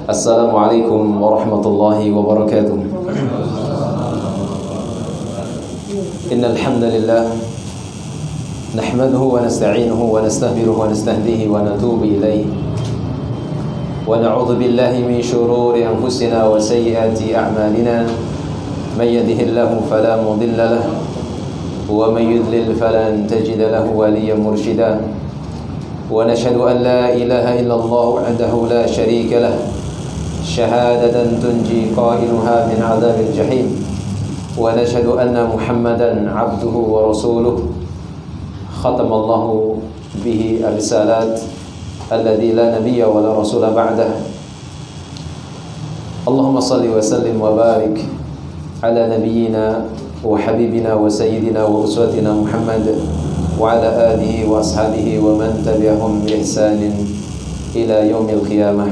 Assalamualaikum warahmatullahi wabarakatuh. Innal hamdalillah nahmaduhu wa nasta'inuhu wa nastaghfiruhu wa nastahdihi wa natubu ilayhi wa na'udzu billahi min shururi anfusina wa sayyiati a'malina may yahdihillahu fala mudilla lahu wa may yudlil falan tajida lahu waliyyan murshida wa nashhadu an la ilaha illallah wahdahu la sharika lahu shahadatan tunji qailuha min 'adzabil jahim wa nashhadu anna Muhammadan 'abduhu wa rasuluhu khatamallahu bihi ar-risalat alladzi la nabiyya wa la rasula ba'dah. Allahumma shalli wa sallim wa barik ala nabiyyina wa habibina wa sayyidina wa uswatina Muhammad wa ala alihi wa ashabihi wa man tabi'ahum bi ihsanin ila yaumil qiyamah.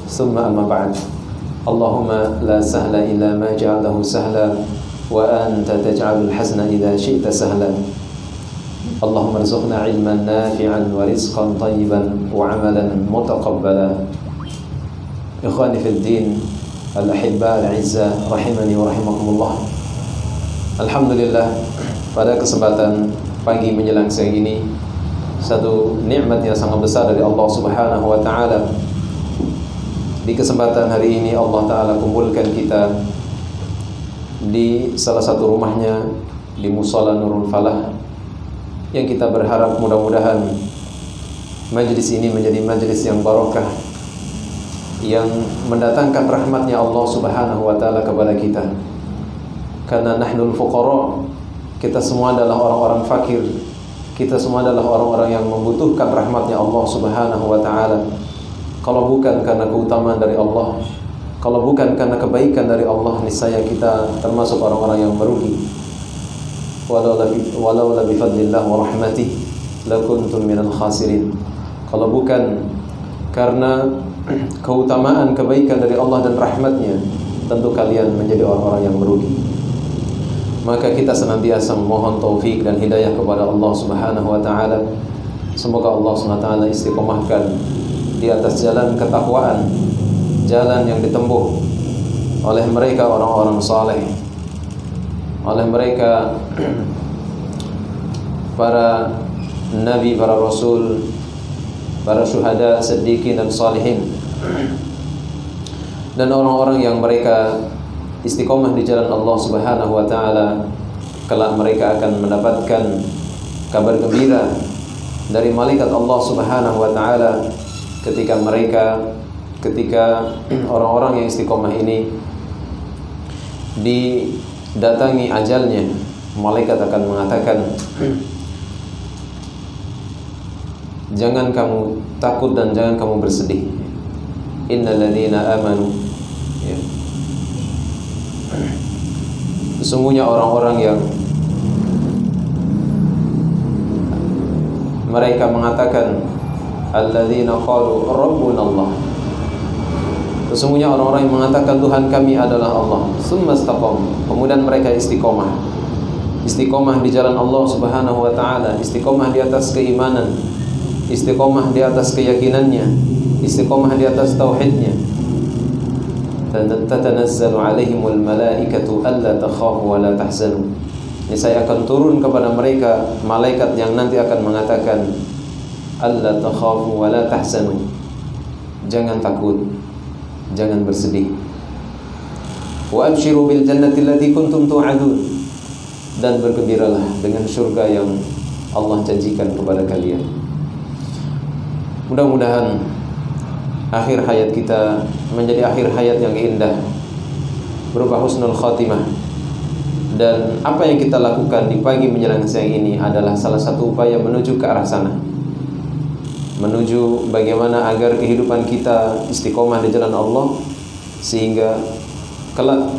Thumma amma ba'd. Allahumma la sahla illa ma ja'altahu sahla wa anta taj'alul hazna idza syi'ta sahla. Allahumma rzuqna ilman nafi'an wa rizqan tayyiban wa 'amalan mutaqabbala. Ikhwani fid din, al-ahibba al-'izza rahimani wa rahimakumullah. Alhamdulillah, pada kesempatan pagi menjelang siang ini, satu nikmat yang sangat besar dari Allah Subhanahu wa taala. Di kesempatan hari ini Allah Ta'ala kumpulkan kita di salah satu rumahnya di Mushola Nurul Falah, yang kita berharap mudah-mudahan majlis ini menjadi majlis yang barokah, yang mendatangkan rahmatnya Allah Subhanahu wa Ta'ala kepada kita. Karena nahnul fuqara, kita semua adalah orang-orang fakir, kita semua adalah orang-orang yang membutuhkan rahmatnya Allah Subhanahu wa Ta'ala. Kalau bukan karena keutamaan dari Allah, kalau bukan karena kebaikan dari Allah, niscaya kita termasuk orang-orang yang merugi. Walau la bifadlillah wa rahmatih lakuntum minal khasirin. Kalau bukan karena keutamaan kebaikan dari Allah dan rahmatnya, tentu kalian menjadi orang-orang yang merugi. Maka kita senantiasa memohon taufik dan hidayah kepada Allah Subhanahu wa taala. Semoga Allah Subhanahu wa taala istiqomahkan di atas jalan ketakwaan, jalan yang ditempuh oleh mereka orang-orang saleh, oleh mereka para nabi, para rasul, para syuhada, siddiqin dan salihin, dan orang-orang yang mereka istiqomah di jalan Allah Subhanahu wa taala. Kelak mereka akan mendapatkan kabar gembira dari malaikat Allah Subhanahu wa taala ketika orang-orang yang istiqomah ini didatangi ajalnya. Malaikat akan mengatakan, jangan kamu takut dan jangan kamu bersedih. Innal ladzina amanu, ya. Sesungguhnya orang-orang yang mereka mengatakan alladzina qalu rabbuna Allah, sesungguhnya orang-orang yang mengatakan Tuhan kami adalah Allah, tsumma istaqamu, kemudian mereka istiqomah di jalan Allah Subhanahu wa taala, istiqomah di atas keimanan, istiqomah di atas keyakinannya, istiqomah di atas tauhidnya. Tatanazzalu alaihimul malaikatu alla takhafu wa la tahzanu. Ini saya akan turun kepada mereka malaikat yang nanti akan mengatakan alla takhafu wa la tahzanu, jangan takut, jangan bersedih. Wa abshiru bil jannati allati kuntum tu'adun, dan bergembiralah dengan surga yang Allah janjikan kepada kalian. Mudah-mudahan akhir hayat kita menjadi akhir hayat yang indah, berupa husnul khatimah. Dan apa yang kita lakukan di pagi menjelang siang ini adalah salah satu upaya menuju ke arah sana, menuju bagaimana agar kehidupan kita istiqomah di jalan Allah, sehingga kelak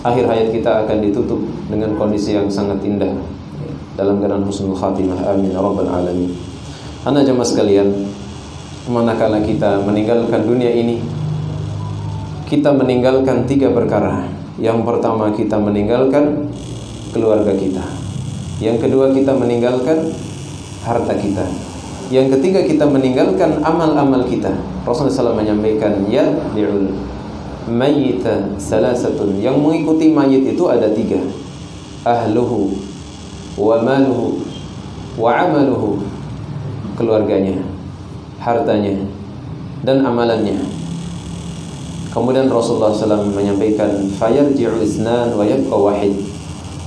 akhir hayat kita akan ditutup dengan kondisi yang sangat indah dalam keadaan husnul khatimah. Amin ya rabbal alamin. Anak jemaah sekalian, manakala kita meninggalkan dunia ini, kita meninggalkan 3 perkara. Yang pertama, kita meninggalkan keluarga kita. Yang kedua, kita meninggalkan harta kita. Yang ketiga, kita meninggalkan amal-amal kita. Rasulullah SAW menyampaikan, yatbi'ul mayyita salasatun. Yang mengikuti mayit itu ada 3. Ahluhu wa maluhu wa amaluhu. Keluarganya, hartanya, dan amalannya. Kemudian Rasulullah SAW menyampaikan, fayarji'u isnan wa yabqa wahid.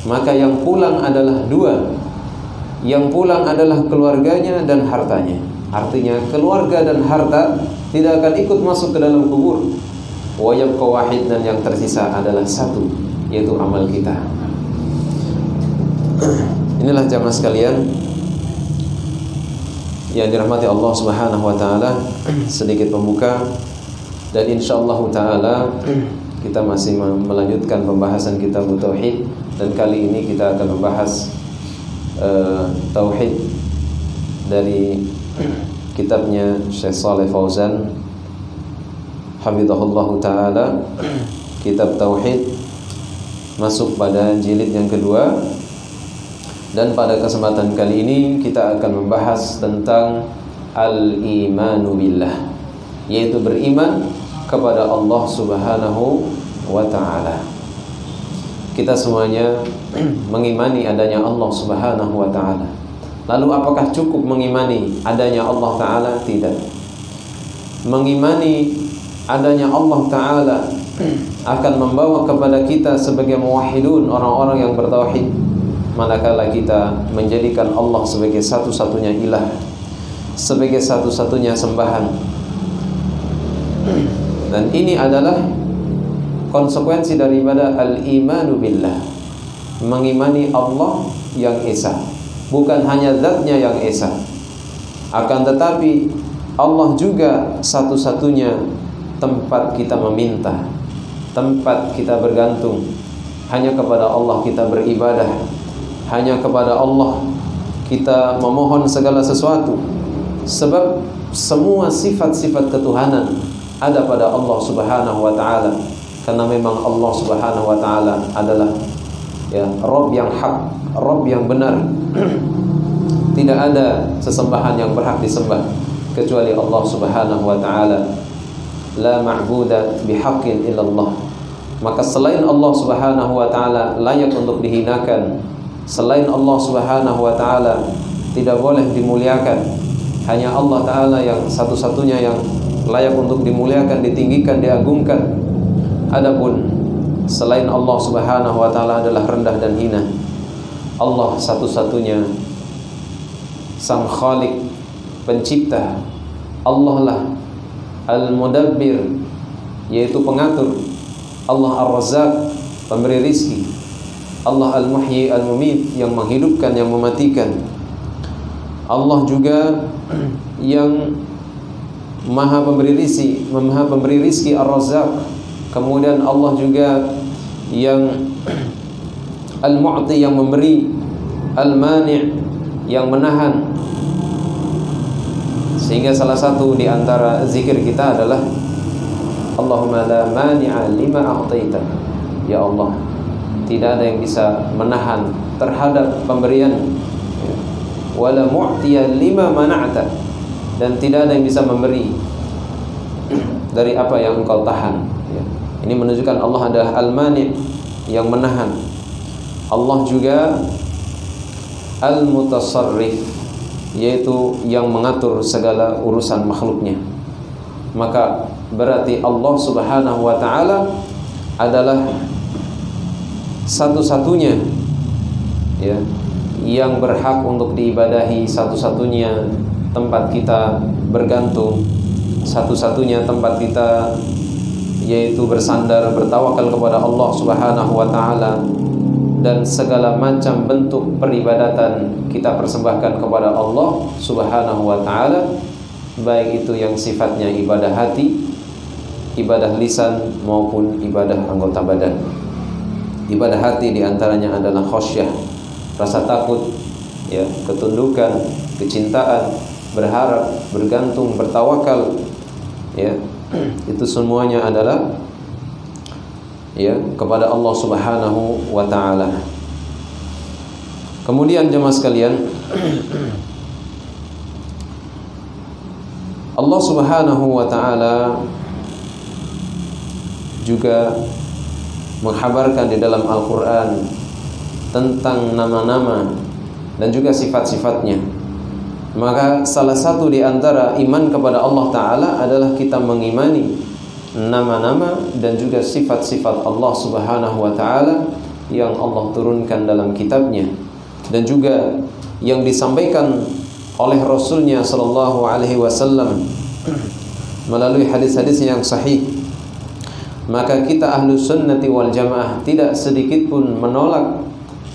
Maka yang pulang adalah 2. Yang pulang adalah keluarganya dan hartanya. Artinya keluarga dan harta tidak akan ikut masuk ke dalam kubur. Wa yabqa wahid, dan yang tersisa adalah 1, yaitu amal kita. Inilah jamaah sekalian yang dirahmati Allah Subhanahu wa taala, sedikit pembuka, dan insyaallah taala kita masih melanjutkan pembahasan kitab tauhid, dan kali ini kita akan membahas tauhid dari kitabnya Syekh Shalih Fauzan hafizahullah taala. Kitab tauhid masuk pada jilid yang kedua. Dan pada kesempatan kali ini kita akan membahas tentang al-imanu billah, yaitu beriman kepada Allah Subhanahu wa ta'ala. Kita semuanya mengimani adanya Allah Subhanahu wa ta'ala. Lalu apakah cukup mengimani adanya Allah ta'ala? Tidak. Mengimani adanya Allah ta'ala akan membawa kepada kita sebagai muwahhidun, orang-orang yang bertauhid, manakala kita menjadikan Allah sebagai satu-satunya ilah, sebagai satu-satunya sembahan. Dan ini adalah konsekuensi daripada al-imanu billah, mengimani Allah yang esa, bukan hanya zatnya yang esa, akan tetapi Allah juga satu-satunya tempat kita meminta, tempat kita bergantung. Hanya kepada Allah kita beribadah, hanya kepada Allah kita memohon segala sesuatu. Sebab semua sifat-sifat ketuhanan ada pada Allah Subhanahu wa ta'ala. Karena memang Allah Subhanahu wa ta'ala adalah Rabb yang hak, Rabb yang benar. Tidak ada sesembahan yang berhak disembah kecuali Allah Subhanahu wa ta'ala. La ma'buda bihaqqin illallah. Maka selain Allah Subhanahu wa ta'ala layak untuk dihinakan, selain Allah Subhanahu wa ta'ala tidak boleh dimuliakan. Hanya Allah ta'ala yang satu-satunya yang layak untuk dimuliakan, ditinggikan, diagungkan. Adapun selain Allah Subhanahu wa ta'ala adalah rendah dan hina. Allah satu-satunya sang khalik, pencipta. Allah lah al-mudabbir, yaitu pengatur. Allah ar-razzaq, pemberi rizki. Allah al-muhyi al-mumit, yang menghidupkan, yang mematikan. Allah juga yang maha pemberi rizki ar-razzaq. Kemudian Allah juga yang al-mu'ti, yang memberi, al-mani', yang menahan. Sehingga salah satu di antara zikir kita adalah Allahumma la mani'a lima a'taita. Ya Allah, tidak ada yang bisa menahan terhadap pemberian, wala mu'tiya lima mana'ta, dan tidak ada yang bisa memberi dari apa yang engkau tahan. Ini menunjukkan Allah adalah al-mani', yang menahan. Allah juga al-mutasarrif, yaitu yang mengatur segala urusan makhluknya. Maka berarti Allah Subhanahu wa ta'ala adalah satu-satunya yang berhak untuk diibadahi, satu-satunya tempat kita bergantung, satu-satunya tempat kita yaitu bersandar, bertawakal kepada Allah Subhanahu wa ta'ala. Dan segala macam bentuk peribadatan kita persembahkan kepada Allah Subhanahu wa ta'ala, baik itu yang sifatnya ibadah hati, ibadah lisan, maupun ibadah anggota badan. Ibadah hati diantaranya adalah khasyah, rasa takut, ketundukan, kecintaan, berharap, bergantung, bertawakal, itu semuanya adalah kepada Allah Subhanahu wa ta'ala. Kemudian jemaah sekalian, Allah Subhanahu wa ta'ala juga menghabarkan di dalam Al-Quran tentang nama-nama dan juga sifat-sifatnya. Maka salah satu di antara iman kepada Allah Ta'ala adalah kita mengimani nama-nama dan juga sifat-sifat Allah Subhanahu wa ta'ala yang Allah turunkan dalam kitabnya, dan juga yang disampaikan oleh Rasulnya sallallahu alaihi wasallam melalui hadis-hadis yang sahih. Maka kita ahlu sunnati wal jamaah tidak sedikit pun menolak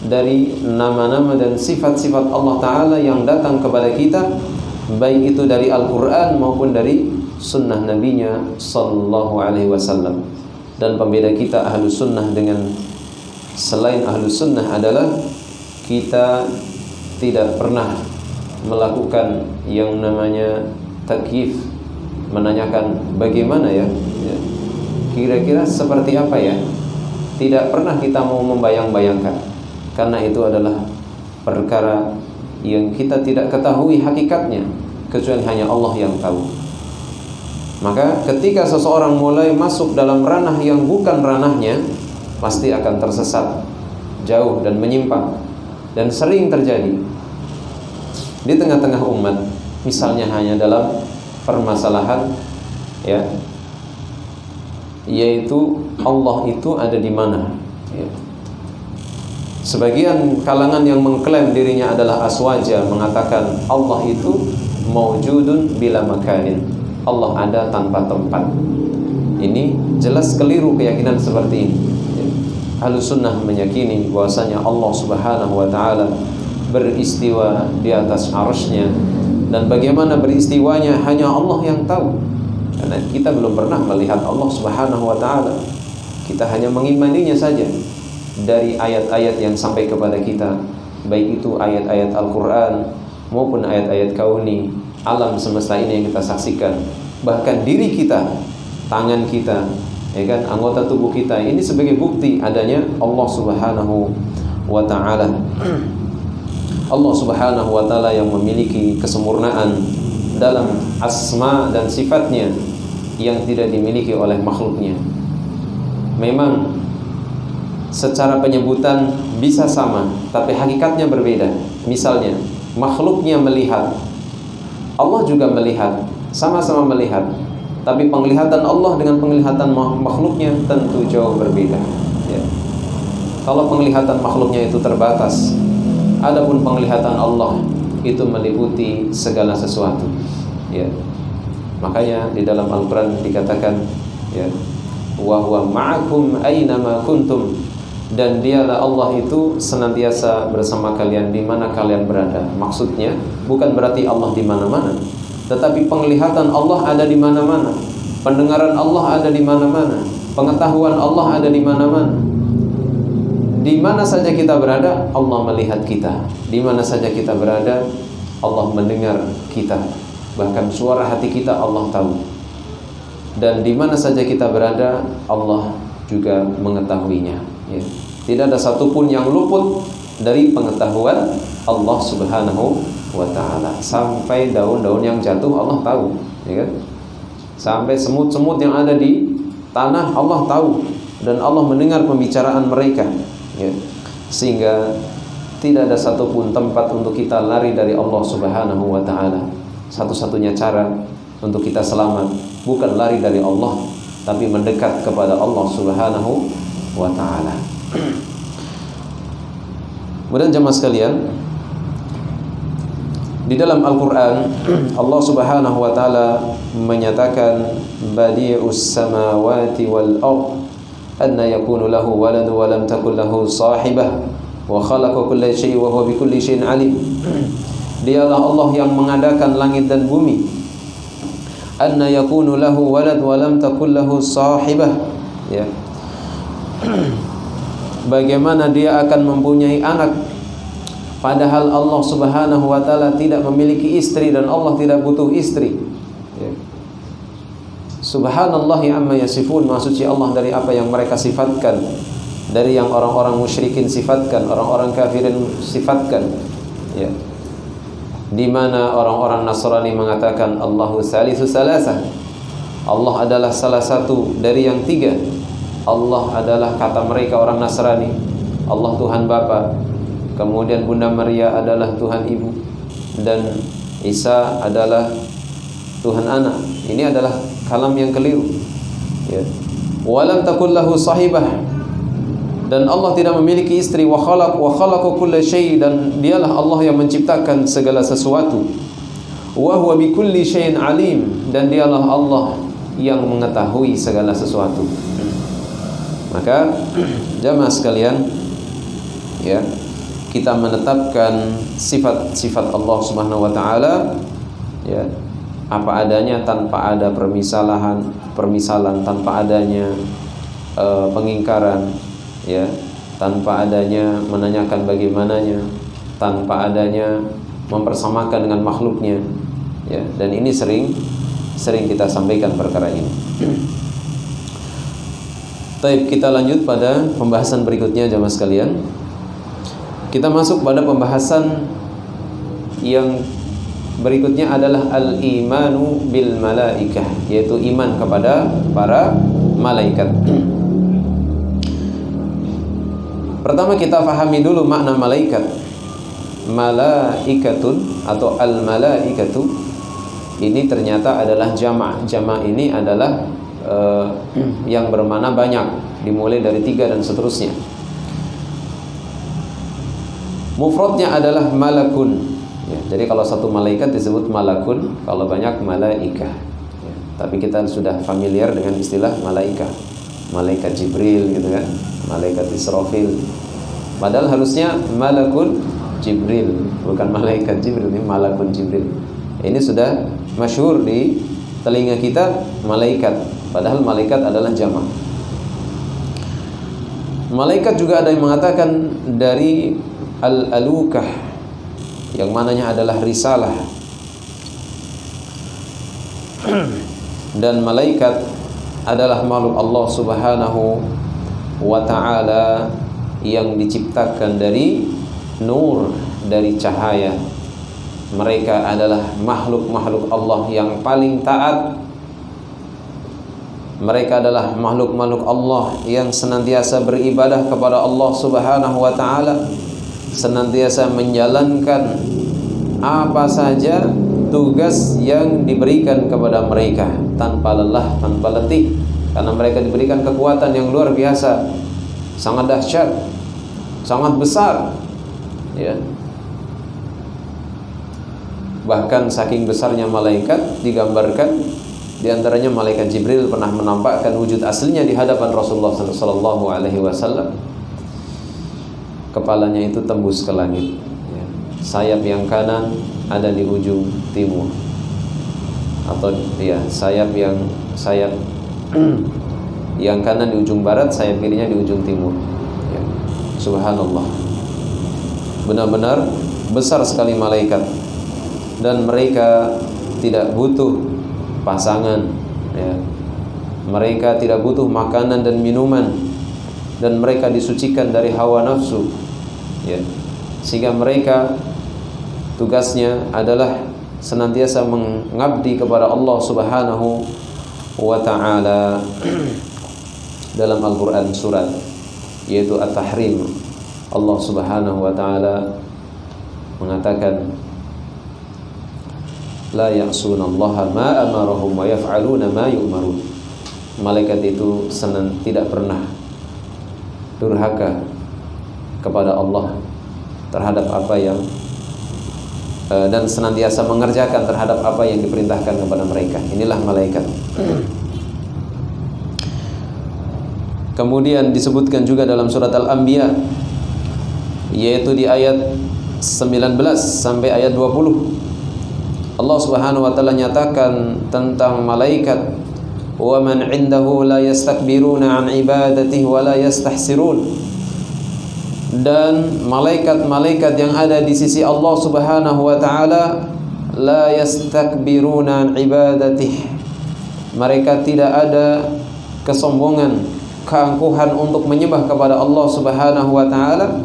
dari nama-nama dan sifat-sifat Allah Ta'ala yang datang kepada kita, baik itu dari Al-Quran maupun dari sunnah nabinya sallallahu alaihi wasallam. Dan pembeda kita ahlu sunnah dengan selain ahlu sunnah adalah kita tidak pernah melakukan yang namanya takyif, menanyakan bagaimana ya, kira-kira seperti apa ya. Tidak pernah kita mau membayang-bayangkan, karena itu adalah perkara yang kita tidak ketahui hakikatnya, kecuali hanya Allah yang tahu. Maka ketika seseorang mulai masuk dalam ranah yang bukan ranahnya, pasti akan tersesat jauh dan menyimpang. Dan sering terjadi di tengah-tengah umat, misalnya hanya dalam permasalahan ya, yaitu Allah itu ada di mana ya. Sebagian kalangan yang mengklaim dirinya adalah aswaja mengatakan Allah itu maujudun bila makanin, Allah ada tanpa tempat. Ini jelas keliru keyakinan seperti ini. Ahlus sunnah meyakini bahwasanya Allah Subhanahu wa ta'ala beristiwa di atas arsy-Nya, dan bagaimana beristiwanya hanya Allah yang tahu, karena kita belum pernah melihat Allah Subhanahu wa ta'ala. Kita hanya mengimaninya saja dari ayat-ayat yang sampai kepada kita, baik itu ayat-ayat Al-Quran maupun ayat-ayat kauni, alam semesta ini yang kita saksikan. Bahkan diri kita, tangan kita, ya kan, anggota tubuh kita ini sebagai bukti adanya Allah Subhanahu wa ta'ala. Allah Subhanahu wa ta'ala yang memiliki kesempurnaan dalam asma dan sifatnya yang tidak dimiliki oleh makhluknya. Memang secara penyebutan bisa sama, tapi hakikatnya berbeda. Misalnya makhluknya melihat, Allah juga melihat, sama-sama melihat, tapi penglihatan Allah dengan penglihatan makhluknya tentu jauh berbeda ya. Kalau penglihatan makhluknya itu terbatas, adapun penglihatan Allah itu meliputi segala sesuatu ya. Makanya di dalam Al-Quran dikatakan ya, wa huwa ma'akum aynama kuntum, dan dialah Allah itu senantiasa bersama kalian di mana kalian berada. Maksudnya bukan berarti Allah di mana-mana, tetapi penglihatan Allah ada di mana-mana, pendengaran Allah ada di mana-mana, pengetahuan Allah ada di mana-mana. Di mana saja kita berada, Allah melihat kita. Di mana saja kita berada, Allah mendengar kita. Bahkan suara hati kita Allah tahu. Dan di mana saja kita berada, Allah juga mengetahuinya ya. Tidak ada satupun yang luput dari pengetahuan Allah Subhanahu wa ta'ala. Sampai daun-daun yang jatuh Allah tahu ya kan? Sampai semut-semut yang ada di tanah Allah tahu, dan Allah mendengar pembicaraan mereka ya. Sehingga tidak ada satupun tempat untuk kita lari dari Allah Subhanahu wa ta'ala. Satu-satunya cara untuk kita selamat bukan lari dari Allah, tapi mendekat kepada Allah Subhanahu wa ta'ala. Kemudian jemaah sekalian, di dalam Al-Quran Allah Subhanahu wa ta'ala menyatakan badi'us samawati wal ard anna yakunu lahu waladu wa lam takul lahu sahibah wa khalaqa kulla syai'in wa huwa bikulli syai'in alim. Dialah Allah yang mengadakan langit dan bumi. Anna yakunu lahu walad wa lam takul lahu sahibah ya. Bagaimana dia akan mempunyai anak padahal Allah Subhanahu wa ta'ala tidak memiliki istri dan Allah tidak butuh istri ya. Subhanallah amma yasifun, maha suci Allah dari apa yang mereka sifatkan, dari yang orang-orang musyrikin sifatkan, orang-orang kafirin sifatkan ya. di mana orang-orang Nasrani mengatakan Allahu salisu salasah, Allah adalah salah satu dari yang tiga. Allah adalah, kata mereka orang Nasrani, Allah Tuhan Bapa, kemudian Bunda Maria adalah Tuhan Ibu, dan Isa adalah Tuhan Anak. Ini adalah kalam yang keliru, ya. Walam takul lahu sahibah, dan Allah tidak memiliki istri. Wa khalaqa kulla syai', dan dialah Allah yang menciptakan segala sesuatu. Wa huwa bikulli syai'in alim, dan dialah Allah yang mengetahui segala sesuatu. Maka jamaah sekalian, ya, kita menetapkan sifat-sifat Allah Subhanahu wa taala, ya, apa adanya, tanpa ada permisalan, tanpa adanya pengingkaran, ya, tanpa adanya menanyakan bagaimananya, tanpa adanya mempersamakan dengan makhluknya, ya. Dan ini sering kita sampaikan perkara ini. Baik, kita lanjut pada pembahasan berikutnya jamaah sekalian. Kita masuk pada pembahasan yang berikutnya adalah al-imanu bil malaikah, yaitu iman kepada para malaikat. Pertama kita fahami dulu makna malaikat. Malaikatun atau al-malaikatu ini ternyata adalah jama'. Jama' ini adalah yang bermakna banyak, dimulai dari 3 dan seterusnya. Mufradnya adalah malakun, ya, jadi kalau satu malaikat disebut malakun, kalau banyak malaikah, ya. Tapi kita sudah familiar dengan istilah malaikah, malaikat Jibril gitu kan, malaikat Israfil. Padahal harusnya malakun Jibril, bukan malaikat Jibril, ini malakun Jibril. Ini sudah masyhur di telinga kita, malaikat, padahal malaikat adalah jama'. Malaikat juga ada yang mengatakan dari al-alukah, yang mananya adalah risalah. Dan malaikat adalah makhluk Allah Subhanahu wa ta'ala yang diciptakan dari nur, dari cahaya. Mereka adalah makhluk-makhluk Allah yang paling taat. Mereka adalah makhluk-makhluk Allah yang senantiasa beribadah kepada Allah Subhanahu wa ta'ala, senantiasa menjalankan apa saja tugas yang diberikan kepada mereka tanpa lelah, tanpa letih, karena mereka diberikan kekuatan yang luar biasa, sangat dahsyat, sangat besar, ya. Bahkan saking besarnya malaikat digambarkan, diantaranya malaikat Jibril pernah menampakkan wujud aslinya di hadapan Rasulullah SAW. Kepalanya itu tembus ke langit, ya. Sayap yang kanan ada di ujung timur, atau ya sayap yang kanan di ujung barat, sayap kirinya di ujung timur, ya. Subhanallah, benar-benar besar sekali malaikat. Dan mereka tidak butuh pasangan, ya. Mereka tidak butuh makanan dan minuman, dan mereka disucikan dari hawa nafsu, ya. Sehingga mereka tugasnya adalah senantiasa mengabdi kepada Allah Subhanahu wa ta'ala. Dalam Al-Quran surat yaitu At-Tahrim, Allah Subhanahu wa ta'ala mengatakan, la ya'sunallaha ma amarahum wa yaf'aluna ma yu'marun. Malaikat itu tidak pernah durhaka kepada Allah terhadap apa yang dan senantiasa mengerjakan terhadap apa yang diperintahkan kepada mereka. Inilah malaikat. Kemudian disebutkan juga dalam surat Al-Anbiya, yaitu di ayat 19 sampai ayat 20, Allah Subhanahu wa ta'ala nyatakan tentang malaikat, wa man 'indahu la yastakbiruna 'an ibadatihi wa la yastahsirun. Dan malaikat-malaikat yang ada di sisi Allah Subhanahu wa ta'ala la yastakbiruna 'an ibadatihi, mereka tidak ada kesombongan, keangkuhan untuk menyembah kepada Allah Subhanahu wa ta'ala,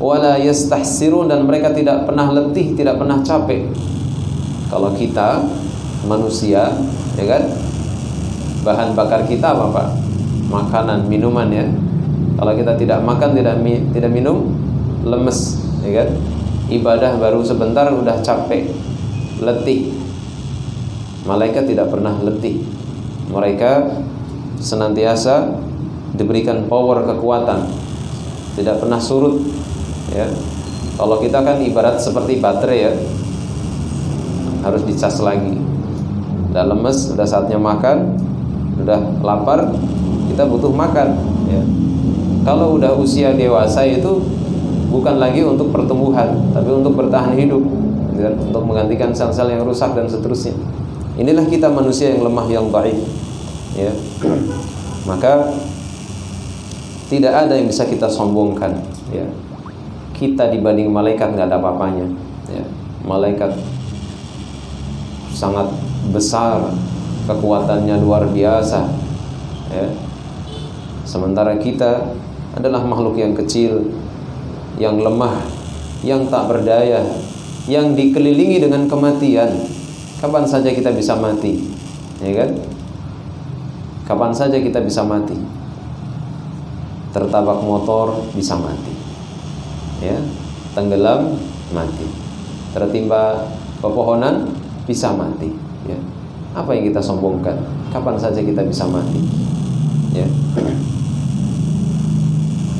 wala yastahsirun, dan mereka tidak pernah letih, tidak pernah capek. Kalau kita manusia, ya kan, bahan bakar kita apa Pak? Makanan, minuman ya. Kalau kita tidak makan, tidak minum, lemes, ya kan? Ibadah baru sebentar udah capek, letih. Malaikat tidak pernah letih. Mereka senantiasa diberikan power, kekuatan, tidak pernah surut ya. Kalau kita kan ibarat seperti baterai ya, harus dicas lagi. Udah lemes, udah saatnya makan, udah lapar, kita butuh makan ya. Kalau udah usia dewasa itu bukan lagi untuk pertumbuhan, tapi untuk bertahan hidup ya, untuk menggantikan sel-sel yang rusak dan seterusnya. Inilah kita manusia yang lemah, yang dhaif ya. Maka tidak ada yang bisa kita sombongkan ya. Kita dibanding malaikat nggak ada apa-apanya ya. Malaikat sangat besar, kekuatannya luar biasa ya. Sementara kita adalah makhluk yang kecil, yang lemah, yang tak berdaya, yang dikelilingi dengan kematian. Kapan saja kita bisa mati, ya kan? Kapan saja kita bisa mati. Tertabak motor bisa mati, ya. Tenggelam mati. Tertimpa pepohonan bisa mati, ya. Apa yang kita sombongkan? Kapan saja kita bisa mati, ya.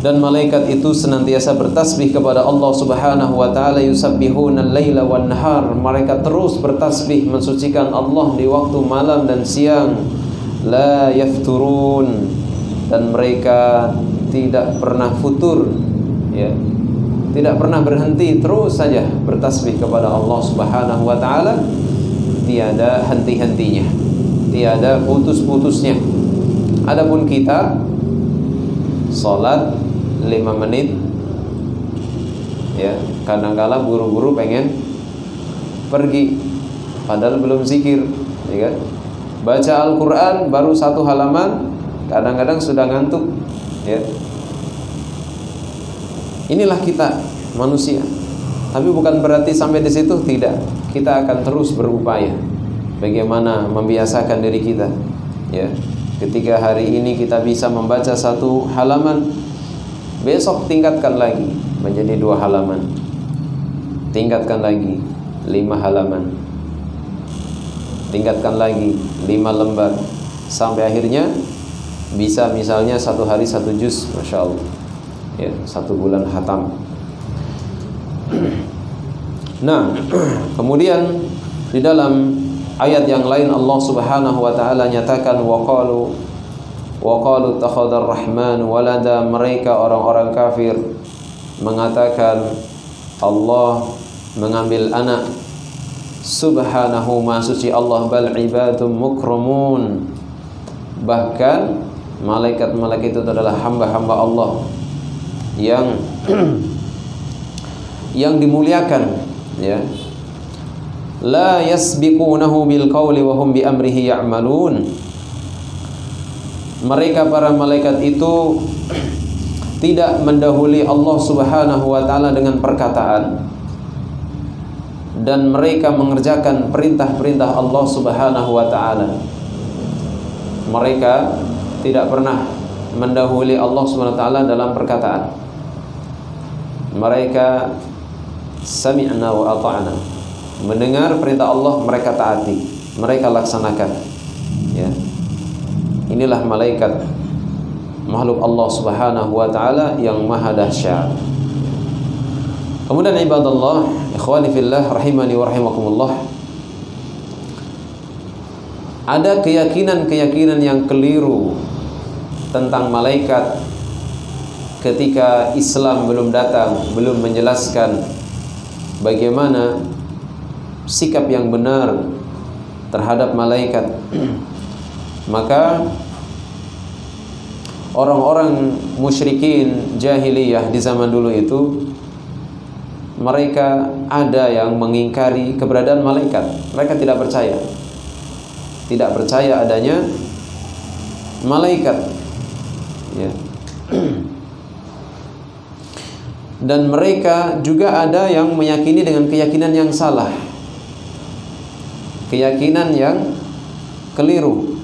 Dan malaikat itu senantiasa bertasbih kepada Allah Subhanahu wa taala, yusabbihuna al-laila wan nahar. Mereka terus bertasbih mensucikan Allah di waktu malam dan siang. La yafturun, dan mereka tidak pernah futur ya. Tidak pernah berhenti, terus saja bertasbih kepada Allah Subhanahu wa taala. Tiada henti-hentinya, tiada putus-putusnya. Adapun kita salat 5 menit ya, kadang-kala buru-buru pengen pergi padahal belum zikir ya kan? Baca Al-Quran baru 1 halaman kadang-kadang sudah ngantuk ya. Inilah kita manusia. Tapi bukan berarti sampai di situ, tidak. Kita akan terus berupaya bagaimana membiasakan diri kita ya. Ketika hari ini kita bisa membaca 1 halaman, besok tingkatkan lagi menjadi 2 halaman, tingkatkan lagi 5 halaman, tingkatkan lagi 5 lembar, sampai akhirnya bisa misalnya 1 hari 1 juz, Masya Allah ya, 1 bulan khatam. Nah, kemudian di dalam ayat yang lain Allah Subhanahu wa taala nyatakan waqalu takhadar rahman walada. Mereka orang-orang kafir mengatakan Allah mengambil anak. Subhanahu, ma suci Allah, bal ibadum mukramun. Bahkan malaikat-malaikat itu adalah hamba-hamba Allah yang dimuliakan ya. La yasbiqunahu bil qawli wa hum bi amrihi ya'malun. Mereka para malaikat itu tidak mendahului Allah Subhanahu wa taala dengan perkataan, dan mereka mengerjakan perintah-perintah Allah Subhanahu wa taala. Mereka tidak pernah mendahului Allah Subhanahu wa taala dalam perkataan. Mereka sami'na wa ata'na, mendengar perintah Allah mereka taati, mereka laksanakan ya. Inilah malaikat, makhluk Allah Subhanahu wa taala yang maha dahsyat. Kemudian ibadallah, ikhwani fillah rahimani wa rahimakumullah, ada keyakinan-keyakinan yang keliru tentang malaikat ketika Islam belum datang, belum menjelaskan bagaimana sikap yang benar terhadap malaikat. Maka orang-orang musyrikin jahiliyah di zaman dulu itu, mereka ada yang mengingkari keberadaan malaikat. Mereka tidak percaya adanya malaikat ya. Dan mereka juga ada yang meyakini dengan keyakinan yang salah, keyakinan yang keliru.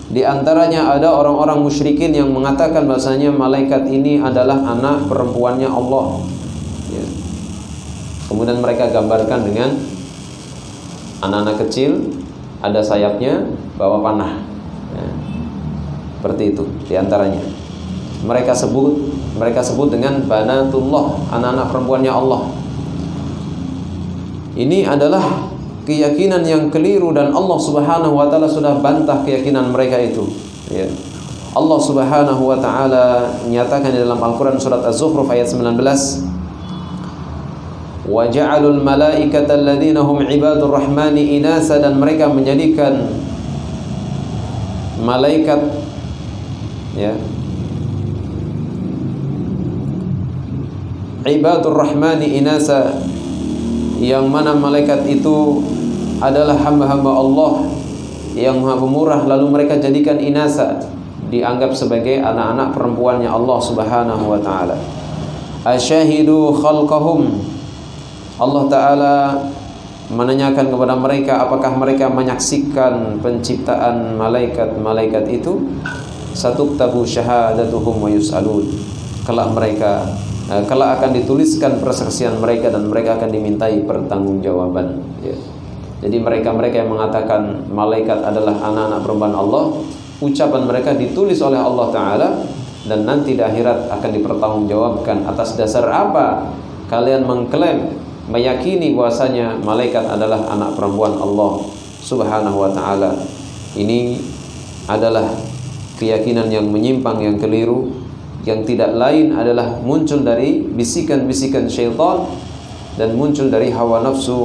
Di antaranya ada orang-orang musyrikin yang mengatakan bahasanya malaikat ini adalah anak perempuannya Allah, ya. Kemudian mereka gambarkan dengan anak-anak kecil, ada sayapnya, bawa panah, ya. Seperti itu di antaranya. Mereka sebut dengan banatullah, anak-anak perempuannya Allah. Ini adalah keyakinan yang keliru dan Allah Subhanahu wa taala sudah bantah keyakinan mereka itu, ya. Allah Subhanahu wa taala menyatakan di dalam Al-Qur'an surat Az-Zukhruf ayat 19, wa ja'alul malaikata alladziina hum ibadur rahmani inasa, dan mereka menjadikan malaikat, ya, ibadur rahmani inasa, yang mana malaikat itu adalah hamba-hamba Allah yang maha pemurah, lalu mereka jadikan inasa, dianggap sebagai anak-anak perempuannya Allah Subhanahu wa taala. Asyahidu khalqahum, Allah taala menanyakan kepada mereka, apakah mereka menyaksikan penciptaan malaikat-malaikat itu? Satuktabu syahadatuhum wa yus'alun, kelak akan dituliskan persaksian mereka dan mereka akan dimintai pertanggungjawaban, ya. Jadi mereka-mereka yang mengatakan malaikat adalah anak-anak perempuan Allah, ucapan mereka ditulis oleh Allah Ta'ala, dan nanti di akhirat akan dipertanggungjawabkan atas dasar apa kalian mengklaim, meyakini bahwasanya malaikat adalah anak perempuan Allah Subhanahu wa Ta'ala. Ini adalah keyakinan yang menyimpang, yang keliru, yang tidak lain adalah muncul dari bisikan-bisikan syaitan dan muncul dari hawa nafsu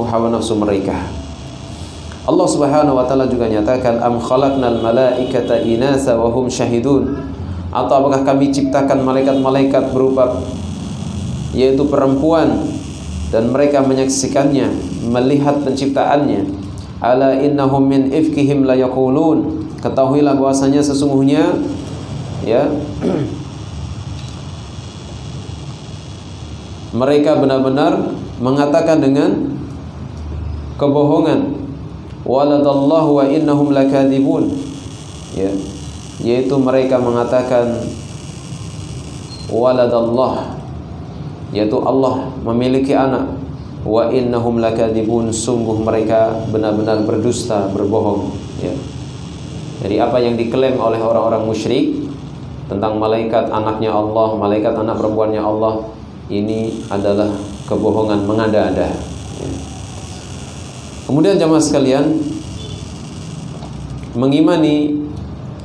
mereka. Allah Subhanahu wa taala juga nyatakan, am khalaqnal malaikata inasa wa hum syahidun, atau apakah kami ciptakan malaikat-malaikat berupa yaitu perempuan dan mereka menyaksikannya, melihat penciptaannya. Ala innahum min ifkihim la yaqulun, ketahuilah bahwasanya sesungguhnya, ya, mereka benar-benar mengatakan dengan kebohongan. Waladallahu wa innahum lakadzibun, ya, yaitu mereka mengatakan waladallah, yaitu Allah memiliki anak, wa innahum lakadzibun, sungguh mereka benar-benar berdusta, berbohong, ya. Jadi apa yang diklaim oleh orang-orang musyrik tentang malaikat anaknya Allah, malaikat anak perempuannya Allah, ini adalah kebohongan mengada-ada, ya. Kemudian jamaah sekalian, mengimani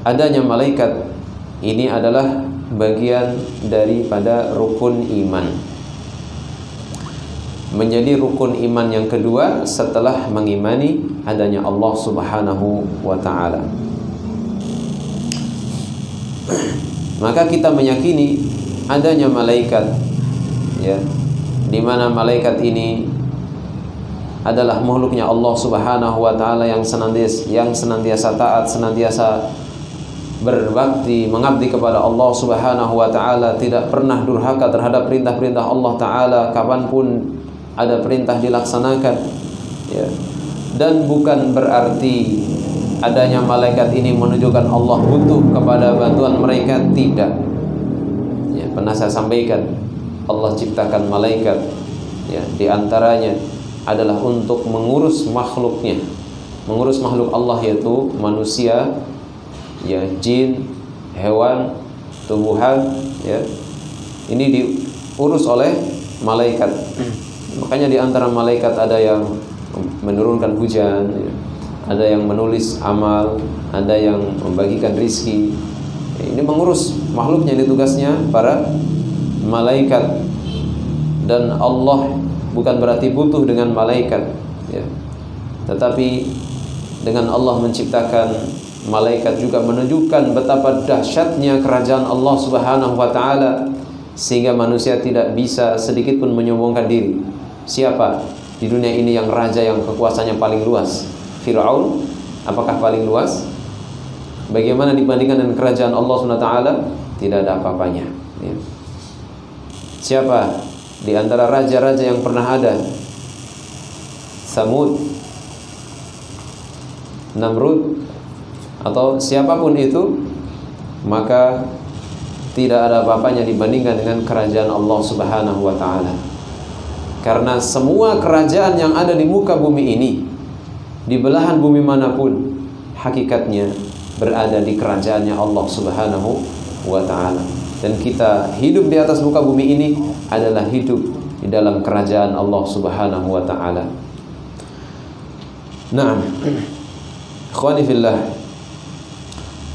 adanya malaikat ini adalah bagian daripada rukun iman, menjadi rukun iman yang kedua setelah mengimani adanya Allah Subhanahu wa ta'ala. Maka kita meyakini adanya malaikat, ya, di mana malaikat ini adalah makhluknya Allah Subhanahu wa ta'ala yang senantiasa taat, senantiasa berbakti, mengabdi kepada Allah Subhanahu wa ta'ala, tidak pernah durhaka terhadap perintah-perintah Allah ta'ala, kapanpun ada perintah dilaksanakan, ya. Dan bukan berarti adanya malaikat ini menunjukkan Allah butuh kepada bantuan mereka, tidak, ya. Pernah saya sampaikan, Allah ciptakan malaikat, ya, di antaranya adalah untuk mengurus makhluknya, mengurus makhluk Allah, yaitu manusia, ya, jin, hewan, tumbuhan, ya. Ini diurus oleh malaikat. Makanya di antara malaikat ada yang menurunkan hujan, ya. Ada yang menulis amal, ada yang membagikan rizki. Ini mengurus makhluknya, ini tugasnya para malaikat. Dan Allah bukan berarti butuh dengan malaikat, ya. Tetapi dengan Allah menciptakan malaikat juga menunjukkan betapa dahsyatnya kerajaan Allah Subhanahu wa ta'ala, sehingga manusia tidak bisa sedikit pun menyombongkan diri. Siapa di dunia ini yang raja yang kekuasaannya paling luas? Fir'aun, apakah paling luas? Bagaimana dibandingkan dengan kerajaan Allah Subhanahu wa ta'ala? Tidak ada apa-apanya, ya. Siapa di antara raja-raja yang pernah ada, Tsamud, Namrud, atau siapapun itu, maka tidak ada apa-apanya dibandingkan dengan kerajaan Allah Subhanahu wa ta'ala. Karena semua kerajaan yang ada di muka bumi ini, di belahan bumi manapun, hakikatnya berada di kerajaannya Allah Subhanahu wa ta'ala. Dan kita hidup di atas muka bumi ini adalah hidup di dalam kerajaan Allah Subhanahu wa ta'ala. Naam, ikhwani fillah,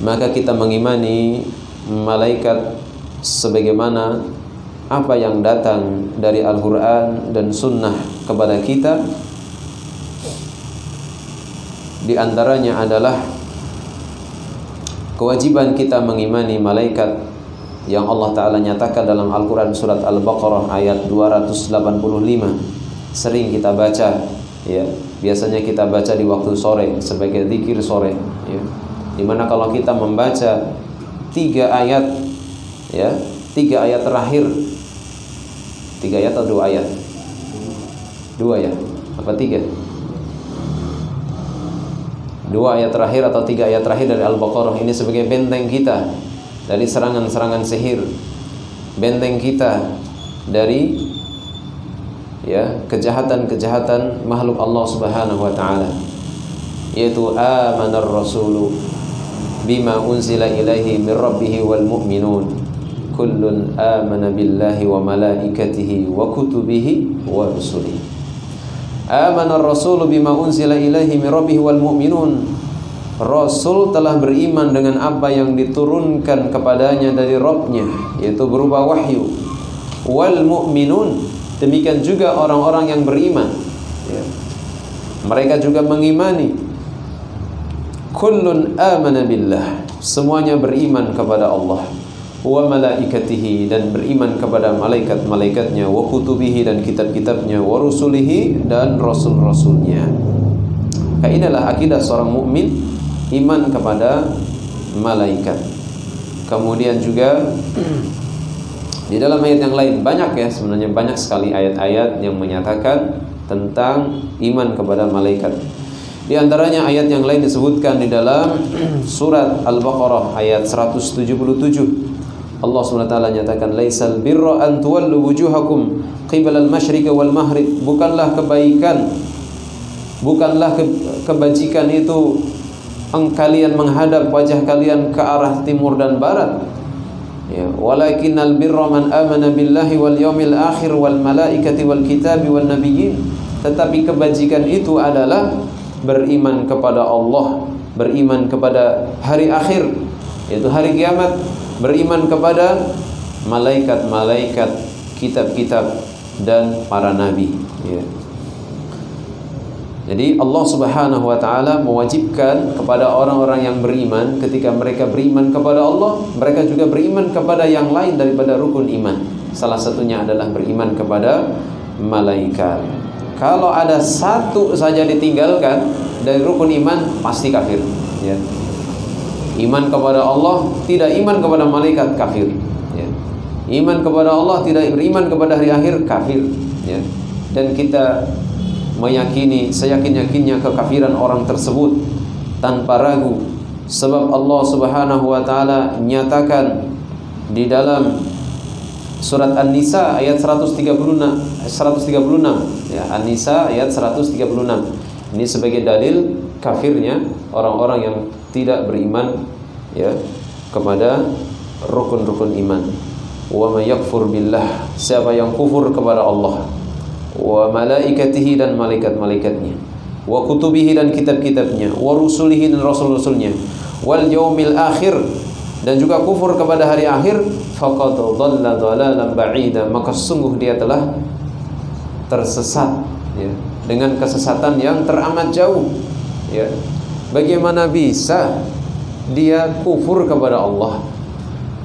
maka kita mengimani malaikat sebagaimana apa yang datang dari Al-Quran dan Sunnah kepada kita. Di antaranya adalah kewajiban kita mengimani malaikat yang Allah Ta'ala nyatakan dalam Al-Quran surat Al-Baqarah ayat 285. Sering kita baca, ya. Biasanya kita baca di waktu sore sebagai zikir sore, ya. Dimana kalau kita membaca 3 ayat, ya, 3 ayat terakhir, 3 ayat atau 2 ayat? 2 ya? Apa 3? 2 ayat terakhir atau 3 ayat terakhir dari Al-Baqarah ini sebagai benteng kita dari serangan-serangan sihir, benteng kita dari, ya, kejahatan-kejahatan makhluk Allah Subhanahu wa ta'ala, yaitu amanar rasulu bima unzila ilaihi min rabbihi wal mu'minun kullun amana billahi wa malaikatihi wa kutubihi wa rusulihi. Amanar rasulu bima unzila ilaihi min rabbihi wal mu'minun, Rasul telah beriman dengan apa yang diturunkan kepadanya dari Rabbnya, yaitu berupa wahyu. Wal mu'minun, demikian juga orang-orang yang beriman, ya. Mereka juga mengimani. Kullun amana billah, semuanya beriman kepada Allah. Wa malaikatihi, dan beriman kepada malaikat-malaikatnya. Wa kutubihi, dan kitab-kitabnya. Wa rusulihi, dan rasul-rasulnya. Inilah akidah seorang mukmin, iman kepada malaikat. Kemudian juga di dalam ayat yang lain banyak, ya, sebenarnya banyak sekali ayat-ayat yang menyatakan tentang iman kepada malaikat. Di antaranya ayat yang lain disebutkan di dalam surat Al-Baqarah ayat 177. Allah SWT nyatakan, laisal birra an tuwallu wujuhakum qibalal masyriqi wal maghrib. Bukanlah kebaikan, bukanlah kebajikan itu kalian menghadap wajah kalian ke arah timur dan barat, ya. Walakinnal birra man amana billahi wal yawmil akhir wal malaikati wal kitabi wan nabiyyin. Tetapi kebajikan itu adalah beriman kepada Allah, beriman kepada hari akhir, yaitu hari kiamat, beriman kepada malaikat-malaikat, kitab-kitab, dan para nabi, ya. Jadi Allah Subhanahu wa ta'ala mewajibkan kepada orang-orang yang beriman, ketika mereka beriman kepada Allah, mereka juga beriman kepada yang lain daripada rukun iman. Salah satunya adalah beriman kepada malaikat. Kalau ada satu saja ditinggalkan dari rukun iman, pasti kafir, ya. Iman kepada Allah, tidak iman kepada malaikat, kafir, ya. Iman kepada Allah, tidak beriman kepada hari akhir, kafir, ya. Dan kita meyakini seyakin-yakinnya kekafiran orang tersebut tanpa ragu, sebab Allah Subhanahu wa ta'ala nyatakan di dalam surat An-Nisa ayat 136, ya, An-Nisa ayat 136. Ini sebagai dalil kafirnya orang-orang yang tidak beriman, ya, kepada rukun-rukun iman. Wa may yakfur billah, siapa yang kufur kepada Allah, wa malaikatihi, dan malaikat-malaikatnya, wa kutubihi, dan kitab-kitabnya, wa rusulihi, dan rasul-rasulnya, wal yaumil akhir, dan juga kufur kepada hari akhir, faqad dhalla dhalalan ba'ida, maka sungguh dia telah tersesat, ya, dengan kesesatan yang teramat jauh, ya. Bagaimana bisa dia kufur kepada Allah?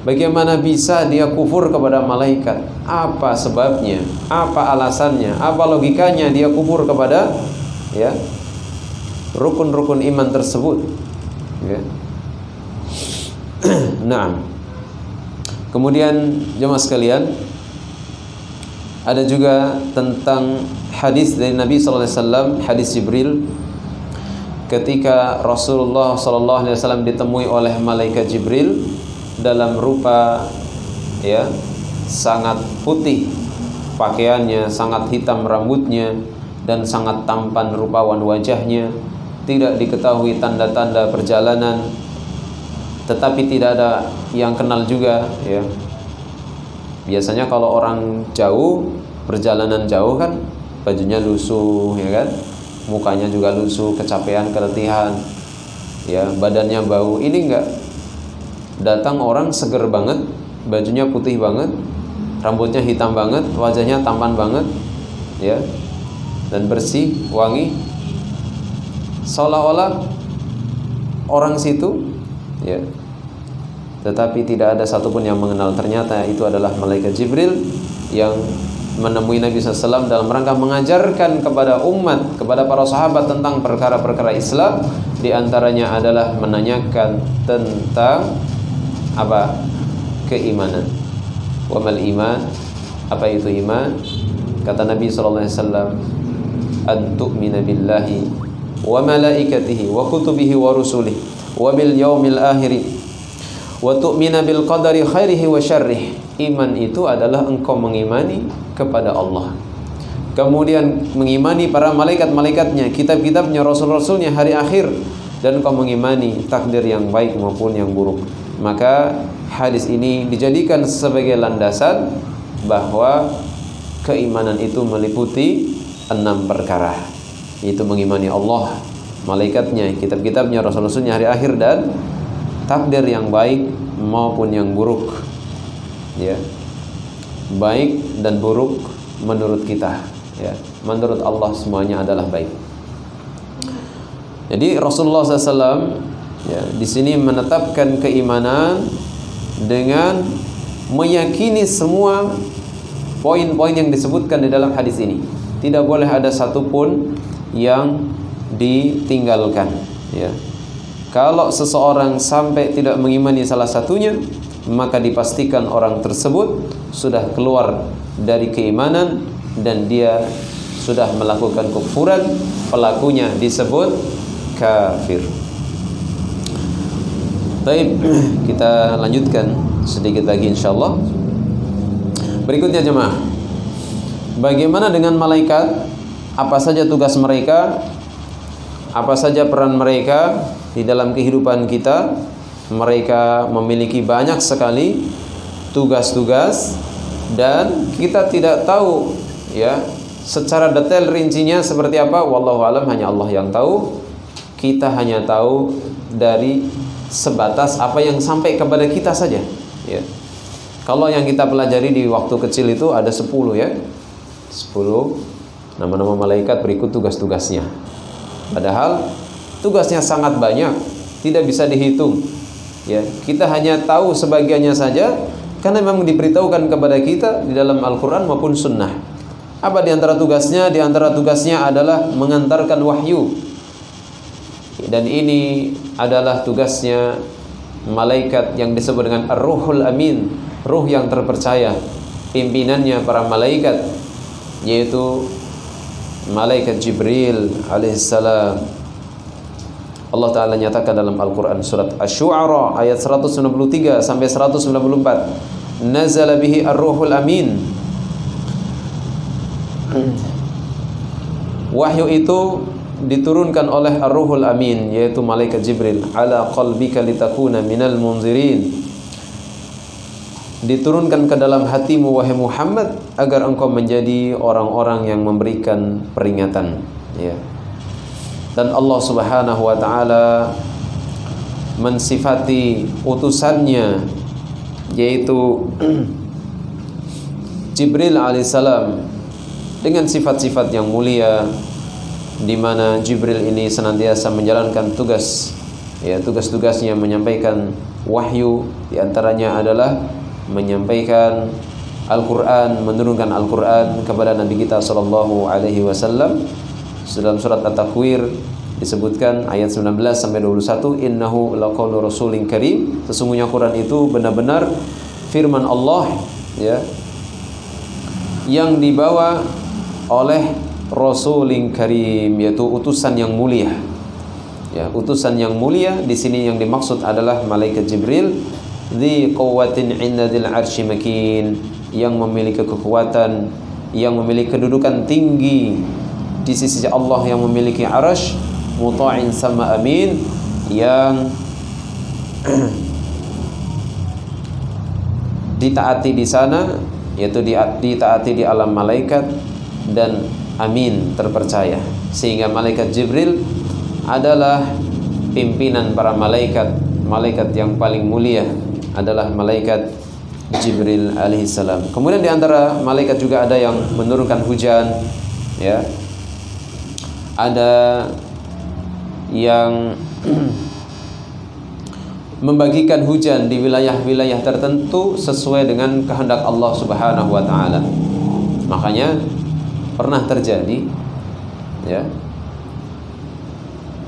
Bagaimana bisa dia kufur kepada malaikat? Apa sebabnya? Apa alasannya? Apa logikanya dia kufur kepada, ya, rukun-rukun iman tersebut, ya. Nah, kemudian jemaah sekalian, Ada juga tentang hadis dari Nabi sallallahu alaihi wasallam, hadis Jibril, ketika Rasulullah sallallahu alaihi wasallam ditemui oleh malaikat Jibril dalam rupa ya sangat putih pakaiannya, sangat hitam rambutnya, dan sangat tampan rupawan wajahnya. Tidak diketahui tanda-tanda perjalanan, tetapi tidak ada yang kenal juga ya. Biasanya kalau orang jauh, perjalanan jauh kan bajunya lusuh ya kan, mukanya juga lusuh, kecapean, keletihan ya, badannya bau. Ini enggak, datang orang seger banget, bajunya putih banget, rambutnya hitam banget, wajahnya tampan banget ya, dan bersih, wangi, seolah-olah orang situ ya. Tetapi tidak ada satupun yang mengenal, ternyata itu adalah malaikat Jibril yang menemui Nabi SAW dalam rangka mengajarkan kepada umat, kepada para sahabat tentang perkara-perkara Islam. Di antaranya adalah menanyakan tentang apa? Keimanan. Wa mal iman? Apa itu iman? Kata Nabi SAW, an tu'mina billahi wa malaikatihi wa kutubihi wa rusulihi wa bil yaumil akhiri wa tu'mina bil qadari khairihi wa syarrih. Iman itu adalah engkau mengimani kepada Allah, kemudian mengimani para malaikat-malaikatnya, kitab-kitabnya, rasul-rasulnya, hari akhir, dan engkau mengimani takdir yang baik maupun yang buruk. Maka hadis ini dijadikan sebagai landasan bahwa keimanan itu meliputi 6 perkara, yaitu mengimani Allah, malaikatnya, kitab-kitabnya, rasul-rasulnya, hari akhir, dan takdir yang baik maupun yang buruk ya. Baik dan buruk menurut kita ya, menurut Allah semuanya adalah baik. Jadi Rasulullah SAW ya, di sini menetapkan keimanan dengan meyakini semua poin-poin yang disebutkan di dalam hadis ini. Tidak boleh ada satupun yang ditinggalkan ya. Kalau seseorang sampai tidak mengimani salah satunya, maka dipastikan orang tersebut sudah keluar dari keimanan dan dia sudah melakukan kekufuran. Pelakunya disebut kafir. Baik, kita lanjutkan sedikit lagi insyaallah. Berikutnya jemaah, bagaimana dengan malaikat? Apa saja tugas mereka? Apa saja peran mereka di dalam kehidupan kita? Mereka memiliki banyak sekali tugas-tugas dan kita tidak tahu ya secara detail rincinya seperti apa. Wallahu alam, hanya Allah yang tahu. Kita hanya tahu dari sebatas apa yang sampai kepada kita saja ya. Kalau yang kita pelajari di waktu kecil itu ada 10 ya, 10 nama-nama malaikat berikut tugas-tugasnya. Padahal tugasnya sangat banyak, tidak bisa dihitung ya. Kita hanya tahu sebagiannya saja karena memang diberitahukan kepada kita di dalam Al-Quran maupun Sunnah. Apa di antara tugasnya? Di antara tugasnya adalah mengantarkan wahyu, dan ini adalah tugasnya malaikat yang disebut dengan Ar-Ruhul Amin, ruh yang terpercaya. Pimpinannya para malaikat, yaitu malaikat Jibril alaihissalam. Allah Ta'ala nyatakan dalam Al-Quran surat Asy-Syu'ara ayat 193 sampai 194, nazala bihi ar-ruhul amin. Wahyu itu diturunkan oleh ar-ruhul amin, yaitu malaikat Jibril, ala qalbika litakuna minal munzirin. Diturunkan ke dalam hatimu wahai Muhammad agar engkau menjadi orang-orang yang memberikan peringatan ya. Dan Allah Subhanahu wa taala mensifati utusannya, yaitu Jibril alaihissalam, dengan sifat-sifat yang mulia, di mana Jibril ini senantiasa menjalankan tugas ya, tugas-tugasnya menyampaikan wahyu. Di antaranya adalah menyampaikan Al-Quran, menurunkan Al-Quran kepada Nabi kita sallallahu alaihi wasallam. Dalam surat At-Takwir disebutkan ayat 19 sampai 21, innahu laqaulu rasulin karim, sesungguhnya Quran itu benar-benar firman Allah ya, yang dibawa oleh Rasulin Karim, yaitu utusan yang mulia. Ya, utusan yang mulia di sini yang dimaksud adalah malaikat Jibril, dzi quwwatin 'inda dzil 'arsy makin, yang memiliki kekuatan, yang memiliki kedudukan tinggi di sisi Allah, yang memiliki arasy, muta'in sama amin, yang ditaati di sana, yaitu ditaati di alam malaikat, dan amin, terpercaya. Sehingga malaikat Jibril adalah pimpinan para malaikat. Malaikat yang paling mulia adalah malaikat Jibril alaihissalam. Kemudian di antara malaikat juga ada yang menurunkan hujan, ya. Ada yang membagikan hujan di wilayah-wilayah tertentu sesuai dengan kehendak Allah Subhanahu wa taala. Makanya pernah terjadi, ya,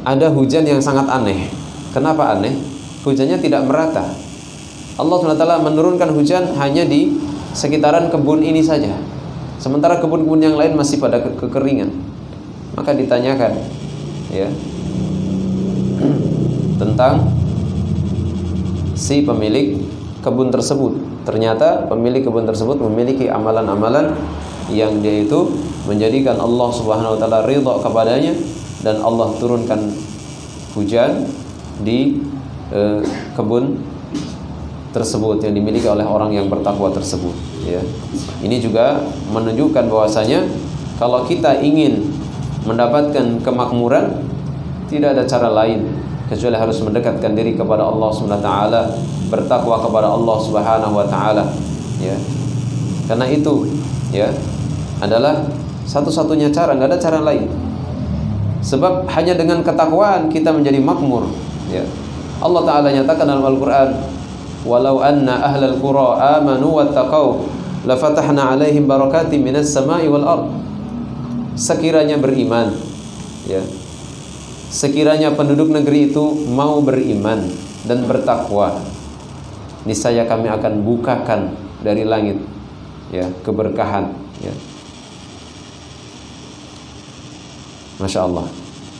ada hujan yang sangat aneh. Kenapa aneh? Hujannya tidak merata. Allah SWT menurunkan hujan hanya di sekitaran kebun ini saja, sementara kebun-kebun yang lain masih pada kekeringan. Maka ditanyakan, ya, tentang si pemilik kebun tersebut. Ternyata pemilik kebun tersebut memiliki amalan-amalan yang dia itu menjadikan Allah Subhanahu wa taala ridha kepadanya, dan Allah turunkan hujan di kebun tersebut yang dimiliki oleh orang yang bertakwa tersebut, ya. Ini juga menunjukkan bahwasanya kalau kita ingin mendapatkan kemakmuran, tidak ada cara lain kecuali harus mendekatkan diri kepada Allah Subhanahu wa taala, bertakwa kepada Allah Subhanahu wa taala, ya. Karena itu, ya, adalah satu-satunya cara, enggak ada cara lain. Sebab hanya dengan ketakwaan kita menjadi makmur, ya. Allah taala nyatakan dalam Al-Qur'an, "Walau anna ahlal qura amanu wattaqau lafatahna 'alaihim barakatim minas sama'i wal ard." Sekiranya beriman, ya, sekiranya penduduk negeri itu mau beriman dan bertakwa, niscaya kami akan bukakan dari langit, ya, keberkahan, ya. Masya Allah,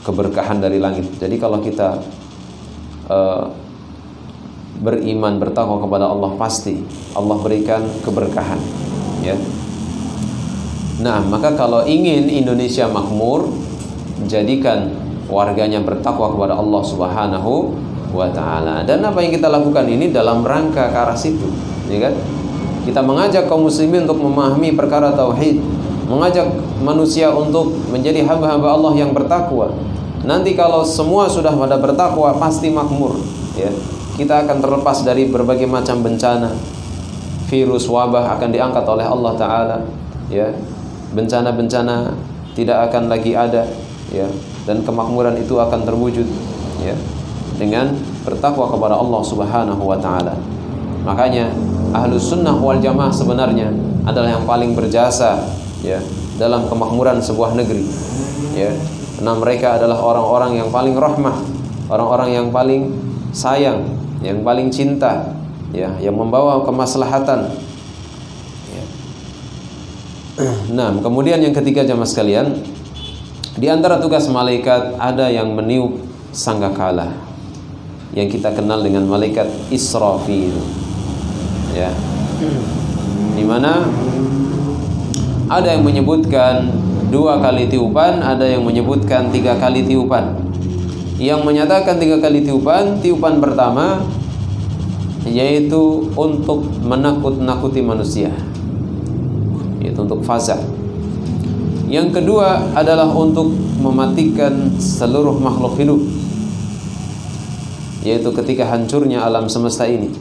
keberkahan dari langit. Jadi kalau kita beriman, bertakwa kepada Allah, pasti Allah berikan keberkahan, ya. Nah, maka kalau ingin Indonesia makmur, jadikan warganya bertakwa kepada Allah Subhanahu wa taala. Dan apa yang kita lakukan ini dalam rangka ke arah situ, ya kan? Kita mengajak kaum muslimin untuk memahami perkara tauhid, mengajak manusia untuk menjadi hamba-hamba Allah yang bertakwa. Nanti kalau semua sudah pada bertakwa, pasti makmur, ya. Kita akan terlepas dari berbagai macam bencana. Virus wabah akan diangkat oleh Allah taala, ya. Bencana-bencana tidak akan lagi ada, ya, dan kemakmuran itu akan terwujud, ya, dengan bertakwa kepada Allah Subhanahu wa taala. Makanya Ahlus Sunnah wal Jamaah sebenarnya adalah yang paling berjasa, ya, dalam kemakmuran sebuah negeri, ya. Karena mereka adalah orang-orang yang paling rahmah, orang-orang yang paling sayang, yang paling cinta, ya, yang membawa kemaslahatan. Nah, kemudian yang ketiga jamaah sekalian, di antara tugas malaikat ada yang meniup sangkakala, yang kita kenal dengan malaikat Israfil, ya. Di mana ada yang menyebutkan 2 kali tiupan, ada yang menyebutkan 3 kali tiupan. Yang menyatakan 3 kali tiupan, tiupan pertama yaitu untuk menakut-nakuti manusia, yaitu untuk faza. Yang kedua adalah untuk mematikan seluruh makhluk hidup, yaitu ketika hancurnya alam semesta ini.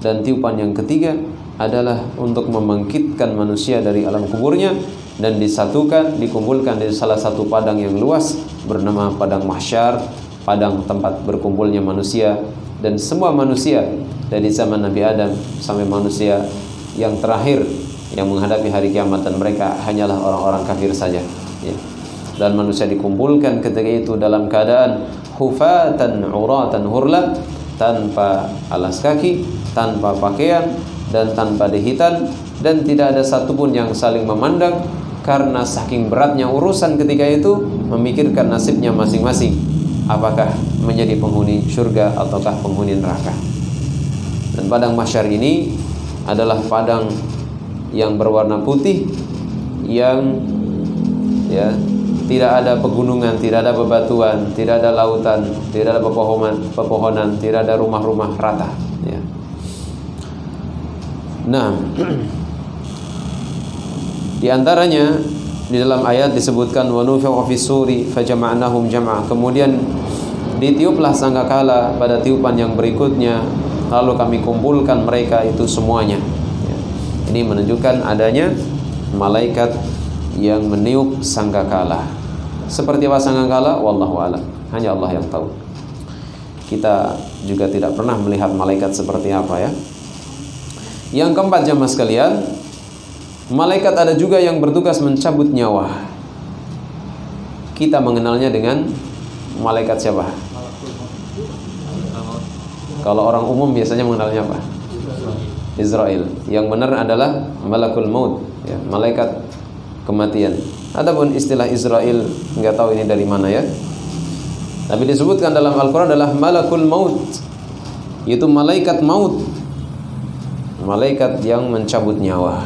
Dan tiupan yang ketiga adalah untuk membangkitkan manusia dari alam kuburnya dan disatukan, dikumpulkan di salah satu padang yang luas bernama padang mahsyar, padang tempat berkumpulnya manusia. Dan semua manusia dari zaman Nabi Adam sampai manusia yang terakhir yang menghadapi hari kiamat, dan mereka hanyalah orang-orang kafir saja, ya. Dan manusia dikumpulkan ketika itu dalam keadaan hufatan uratan hurla, tanpa alas kaki, tanpa pakaian, dan tanpa dihitan, dan tidak ada satupun yang saling memandang, karena saking beratnya urusan ketika itu memikirkan nasibnya masing-masing, apakah menjadi penghuni surga ataukah penghuni neraka. Dan padang mahsyar ini adalah padang yang berwarna putih, yang tidak ada pegunungan, tidak ada bebatuan, tidak ada lautan, tidak ada pepohonan, tidak ada rumah-rumah rata, ya. Nah, di antaranya di dalam ayat disebutkan wa nufiqa fis suri fajama'nahum jam'a. Kemudian ditiuplah sangkakala pada tiupan yang berikutnya, lalu kami kumpulkan mereka itu semuanya, ya. Ini menunjukkan adanya malaikat yang meniup sangkakala. Seperti apa sangkakala? Wallahu a'lam. Hanya Allah yang tahu. Kita juga tidak pernah melihat malaikat seperti apa, ya. Yang keempat, jamaah sekalian, malaikat ada juga yang bertugas mencabut nyawa. Kita mengenalnya dengan malaikat siapa? Kalau orang umum biasanya mengenalnya apa? Israel. Yang benar adalah malakul maut, ya, malaikat kematian. Adapun istilah Israel enggak tahu ini dari mana, ya. Tapi disebutkan dalam Al-Qur'an adalah malakul maut, yaitu malaikat maut, malaikat yang mencabut nyawa.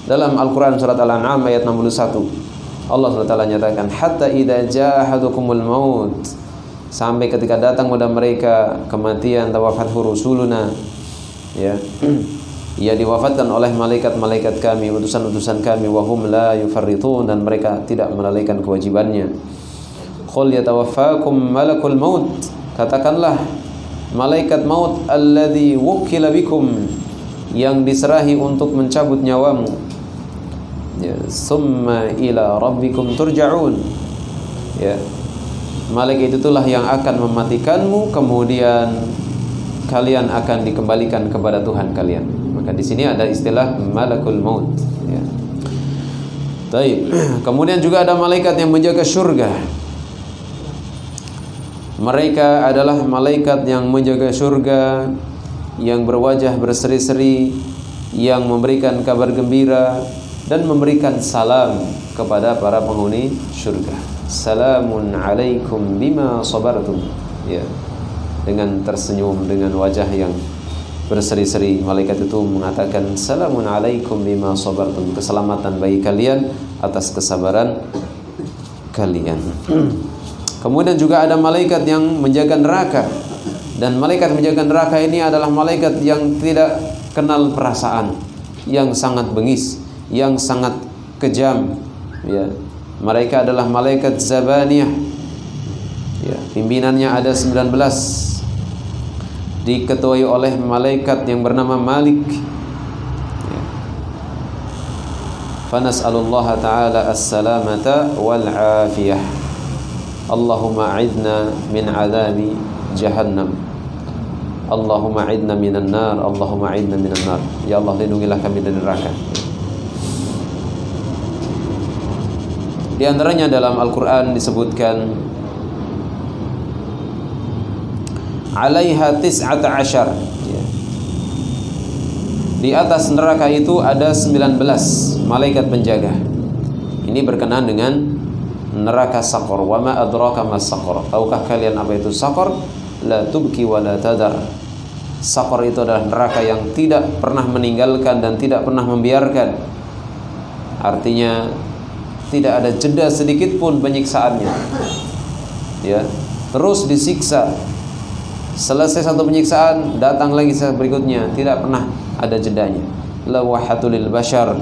Dalam Al-Qur'an surat Al-An'am ayat 61, Allah SWT nyatakan hatta idza jaa ahadukumul maut, sampai ketika datang kepada mereka kematian, tawafathu rusuluna, ya. Ia diwafatkan oleh malaikat-malaikat kami, utusan-utusan kami, wahum la yufarritun, dan mereka tidak melalaikan kewajibannya. Qul yatawaffakum malakul maut, katakanlah malaikat maut alladzi wukila bikum, yang diserahi untuk mencabut nyawamu, ya. Summa ila rabbikum turja'un, ya. Malaikat itulah yang akan mematikanmu, kemudian kalian akan dikembalikan kepada Tuhan kalian. Maka di sini ada istilah malakul maut, ya. Baik. Kemudian juga ada malaikat yang menjaga surga. Mereka adalah malaikat yang menjaga surga, yang berwajah berseri-seri, yang memberikan kabar gembira dan memberikan salam kepada para penghuni surga. Salamun alaikum bima sabartum, ya. Dengan tersenyum, dengan wajah yang berseri-seri, malaikat itu mengatakan salamun alaikum bima sabartum, keselamatan bagi kalian atas kesabaran kalian. Kemudian juga ada malaikat yang menjaga neraka. Dan malaikat menjaga neraka ini adalah malaikat yang tidak kenal perasaan, yang sangat bengis, yang sangat kejam, ya. Mereka adalah malaikat Zabaniyah, ya. Pimpinannya ada 19, diketuai oleh malaikat yang bernama Malik, ya. Fanas'alullaha ta'ala as-salamata wal afiyah. Allahumma a'idna min azabi jahannam, Allahumma a'idna minan nar, Allahumma a'idna minan nar. Ya Allah, lindungilah kami dari neraka. Di antaranya dalam Al-Qur'an disebutkan alaiha tis'ata asyar, ya. Di atas neraka itu ada 19 malaikat penjaga. Ini berkenaan dengan neraka Saqar. Wa ma adraka mas Saqar. Tahukah kalian apa itu Saqar? La tubki wa la tadar. Saqar itu adalah neraka yang tidak pernah meninggalkan dan tidak pernah membiarkan. Artinya tidak ada jeda sedikit pun penyiksaannya, ya. Terus disiksa. Selesai satu penyiksaan, datang lagi berikutnya, tidak pernah ada jedanya. Lawahatul lil bashar,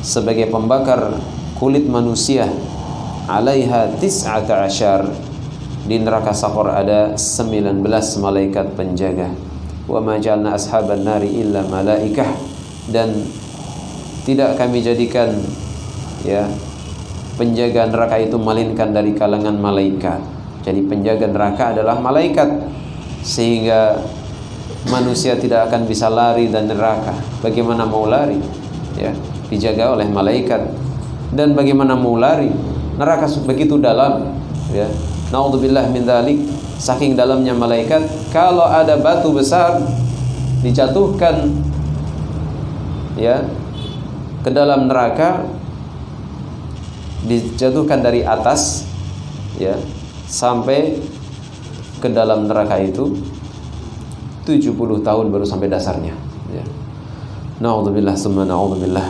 sebagai pembakar kulit manusia. Alaiha tis'ata asyar, di neraka Saqar ada 19 malaikat penjaga. Wa ma ja'alna ashaban nari illa malaikah, dan tidak kami jadikan, ya, penjaga neraka itu melainkan dari kalangan malaikat. Jadi penjaga neraka adalah malaikat, sehingga manusia tidak akan bisa lari dari neraka. Bagaimana mau lari, ya, dijaga oleh malaikat. Dan bagaimana mau lari, neraka begitu dalam, ya. Naudzubillah min dzalik, saking dalamnya malaikat. Kalau ada batu besar dijatuhkan ya ke dalam neraka, dijatuhkan dari atas ya sampai ke dalam neraka itu 70 tahun baru sampai dasarnya ya. Na'udzubillah summa na'udzubillah.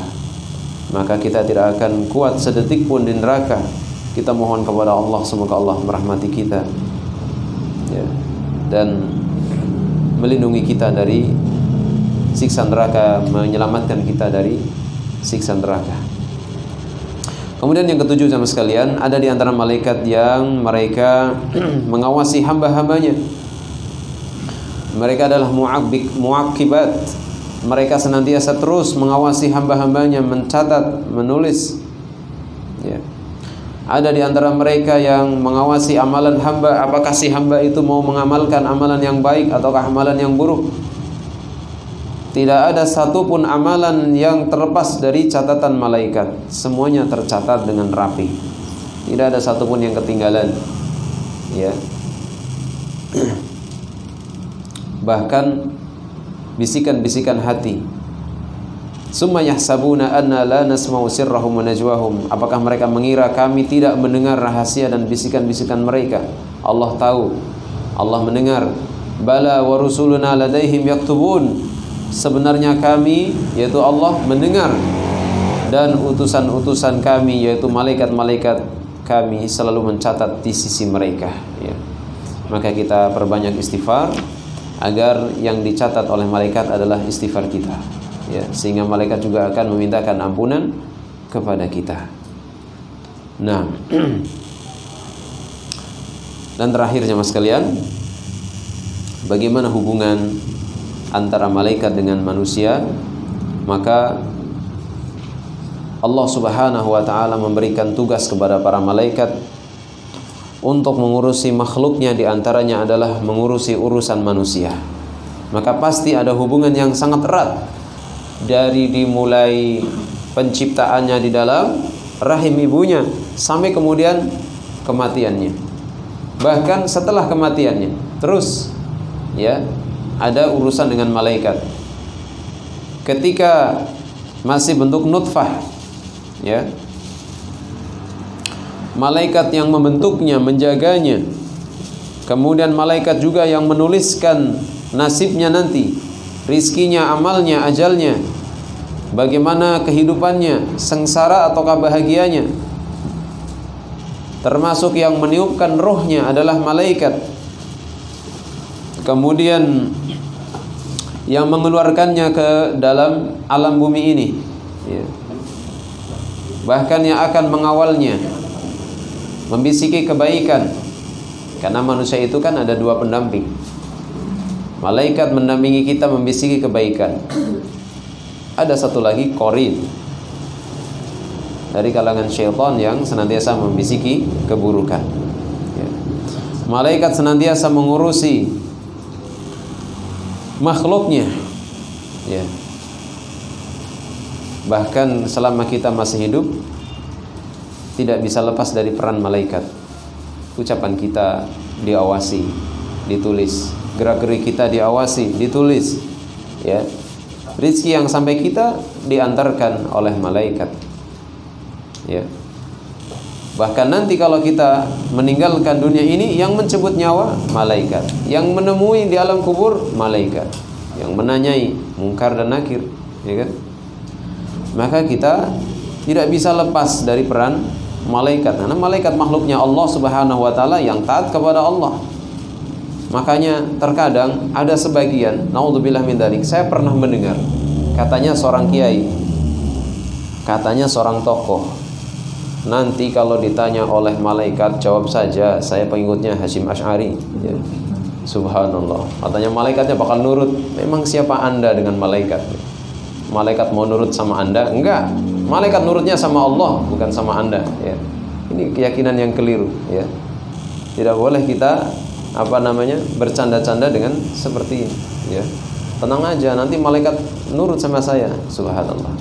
Maka kita tidak akan kuat sedetik pun di neraka. Kita mohon kepada Allah semoga Allah merahmati kita ya, dan melindungi kita dari siksa neraka, menyelamatkan kita dari siksa neraka. Kemudian yang ketujuh sama sekalian, ada di antara malaikat yang mereka mengawasi hamba-hambanya. Mereka adalah muaqibat. Mereka senantiasa terus mengawasi hamba-hambanya, mencatat, menulis ya. Ada di antara mereka yang mengawasi amalan hamba, apakah si hamba itu mau mengamalkan amalan yang baik ataukah amalan yang buruk. Tidak ada satupun amalan yang terlepas dari catatan malaikat. Semuanya tercatat dengan rapi. Tidak ada satupun yang ketinggalan ya. Bahkan bisikan-bisikan hati, summa yahsabuna anna la nasma'u sirrahum wa najwahum. Apakah mereka mengira kami tidak mendengar rahasia dan bisikan-bisikan mereka? Allah tahu, Allah mendengar. Bala wa rusuluna ladaihim yaktubun. Sebenarnya kami, yaitu Allah, mendengar, dan utusan-utusan kami, yaitu malaikat-malaikat kami, selalu mencatat di sisi mereka ya. Maka kita perbanyak istighfar agar yang dicatat oleh malaikat adalah istighfar kita ya, sehingga malaikat juga akan memintakan ampunan kepada kita. Nah, dan terakhir jemaah sekalian, bagaimana hubungan antara malaikat dengan manusia? Maka Allah Subhanahu wa taala memberikan tugas kepada para malaikat untuk mengurusi makhluknya, di antaranya adalah mengurusi urusan manusia. Maka pasti ada hubungan yang sangat erat dari dimulai penciptaannya di dalam rahim ibunya sampai kemudian kematiannya. Bahkan setelah kematiannya terus ya ada urusan dengan malaikat. Ketika masih bentuk nutfah ya, malaikat yang membentuknya, menjaganya. Kemudian malaikat juga yang menuliskan nasibnya nanti, rizkinya, amalnya, ajalnya, bagaimana kehidupannya, sengsara ataukah bahagianya. Termasuk yang meniupkan rohnya adalah malaikat. Kemudian yang mengeluarkannya ke dalam alam bumi ini ya. Bahkan yang akan mengawalnya, membisiki kebaikan. Karena manusia itu kan ada dua pendamping. Malaikat mendampingi kita membisiki kebaikan. Ada satu lagi qarin, dari kalangan syaitan yang senantiasa membisiki keburukan ya. Malaikat senantiasa mengurusi makhluknya ya. Bahkan selama kita masih hidup tidak bisa lepas dari peran malaikat. Ucapan kita diawasi, ditulis. Gerak-gerik kita diawasi, ditulis ya. Rizki yang sampai kita diantarkan oleh malaikat ya. Bahkan nanti kalau kita meninggalkan dunia ini, yang mencabut nyawa malaikat, yang menemui di alam kubur malaikat, yang menanyai mungkar dan nakir ya kan. Maka kita tidak bisa lepas dari peran malaikat, karena malaikat makhluknya Allah Subhanahu wa taala yang taat kepada Allah. Makanya terkadang ada sebagian, naudzubillah min dzalik, saya pernah mendengar katanya seorang kiai, katanya seorang tokoh, nanti kalau ditanya oleh malaikat jawab saja saya pengikutnya Hasyim Asy'ari ya. Subhanallah, katanya malaikatnya bakal nurut. Memang siapa Anda dengan malaikat? Malaikat mau nurut sama Anda? Enggak. Malaikat nurutnya sama Allah, bukan sama Anda ya. Ini keyakinan yang keliru ya. Tidak boleh kita bercanda-canda dengan seperti ini ya. Tenang aja, nanti malaikat nurut sama saya. Subhanallah,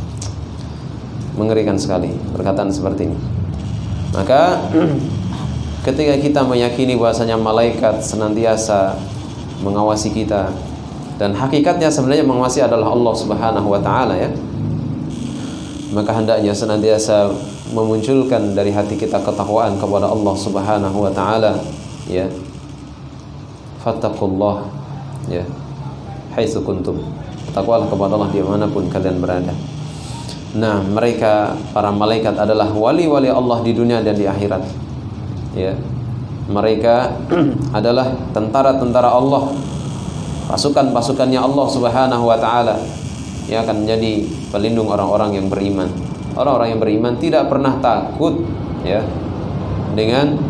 mengerikan sekali perkataan seperti ini. Maka ketika kita meyakini bahwasanya malaikat senantiasa mengawasi kita, Dan hakikatnya sebenarnya menguasai adalah Allah Subhanahu wa taala ya. Maka hendaknya senantiasa memunculkan dari hati kita ketakwaan kepada Allah Subhanahu wa taala ya. Fattaqullah ya. Haitsu kuntum. Takwalah kepada Allah dimanapun kalian berada. Nah, mereka para malaikat adalah wali-wali Allah di dunia dan di akhirat. Ya. Mereka adalah tentara-tentara Allah, pasukan-pasukannya Allah Subhanahu wa taala yang akan menjadi pelindung orang-orang yang beriman. Orang-orang yang beriman tidak pernah takut ya dengan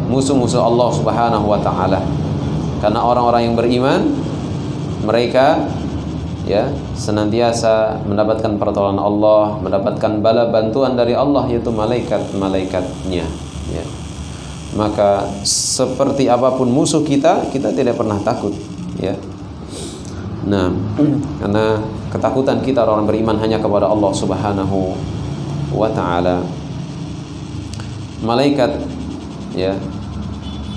musuh-musuh Allah Subhanahu wa taala. Karena orang-orang yang beriman mereka ya senantiasa mendapatkan pertolongan Allah, mendapatkan bala bantuan dari Allah, yaitu malaikat-malaikatnya ya. Maka seperti apapun musuh kita, kita tidak pernah takut ya. Nah, karena ketakutan kita orang beriman hanya kepada Allah Subhanahu wa taala. Malaikat ya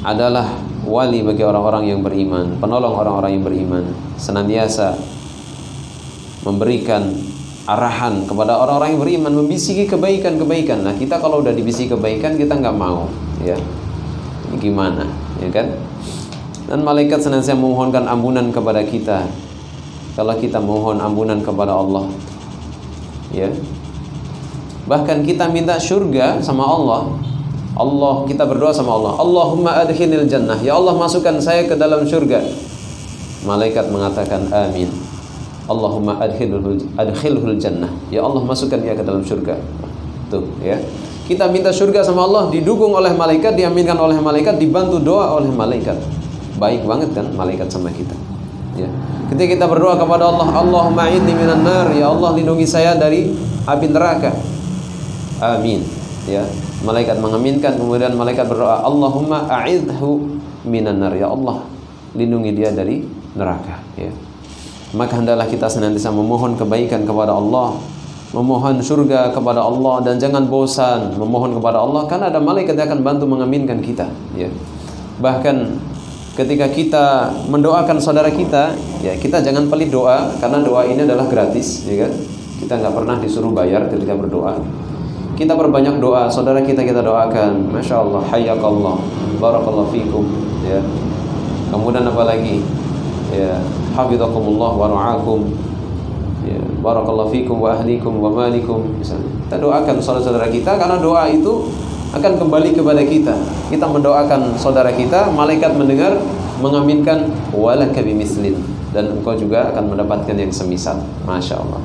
adalah wali bagi orang-orang yang beriman, penolong orang-orang yang beriman, senantiasa memberikan arahan kepada orang-orang yang beriman, membisiki kebaikan-kebaikan. Nah, kita kalau udah dibisiki kebaikan, kita nggak mau ya. Ini gimana ya kan? Dan malaikat senantiasa memohonkan ampunan kepada kita kalau kita mohon ampunan kepada Allah ya. Bahkan kita minta surga sama Allah. Kita berdoa sama Allah, Allahumma adkhilnil jannah, ya Allah masukkan saya ke dalam surga. Malaikat mengatakan amin. Allahumma adkhilhul jannah, ya Allah masukkan dia ke dalam surga. Tuh ya. Kita minta surga sama Allah, didukung oleh malaikat, diaminkan oleh malaikat, dibantu doa oleh malaikat. Baik banget kan malaikat sama kita ya. Ketika kita berdoa kepada Allah, Allahumma a'idni minan nar, ya Allah lindungi saya dari api neraka. Amin ya. Malaikat mengaminkan, kemudian malaikat berdoa, Allahumma a'idhu minan nar, ya Allah lindungi dia dari neraka ya. Maka hendaklah kita senantiasa memohon kebaikan kepada Allah, memohon surga kepada Allah, dan jangan bosan memohon kepada Allah, karena ada malaikat yang akan bantu mengaminkan kita ya. Bahkan ketika kita mendoakan saudara kita ya, kita jangan pelit doa, karena doa ini adalah gratis ya kan. Kita nggak pernah disuruh bayar ketika berdoa. Kita perbanyak doa, saudara kita doakan, Masya Allah, hayyakallah, barakallahu fikum ya. Kemudian apa lagi ya, hafizakumullah wa ra'akum ya, barakallahu fikum wa ahlikum wa malikum. Misalnya kita doakan saudara-saudara kita, karena doa itu akan kembali kepada kita. Kita mendoakan saudara kita, malaikat mendengar, mengaminkan, walaka bimislin, dan engkau juga akan mendapatkan yang semisal. Masya Allah.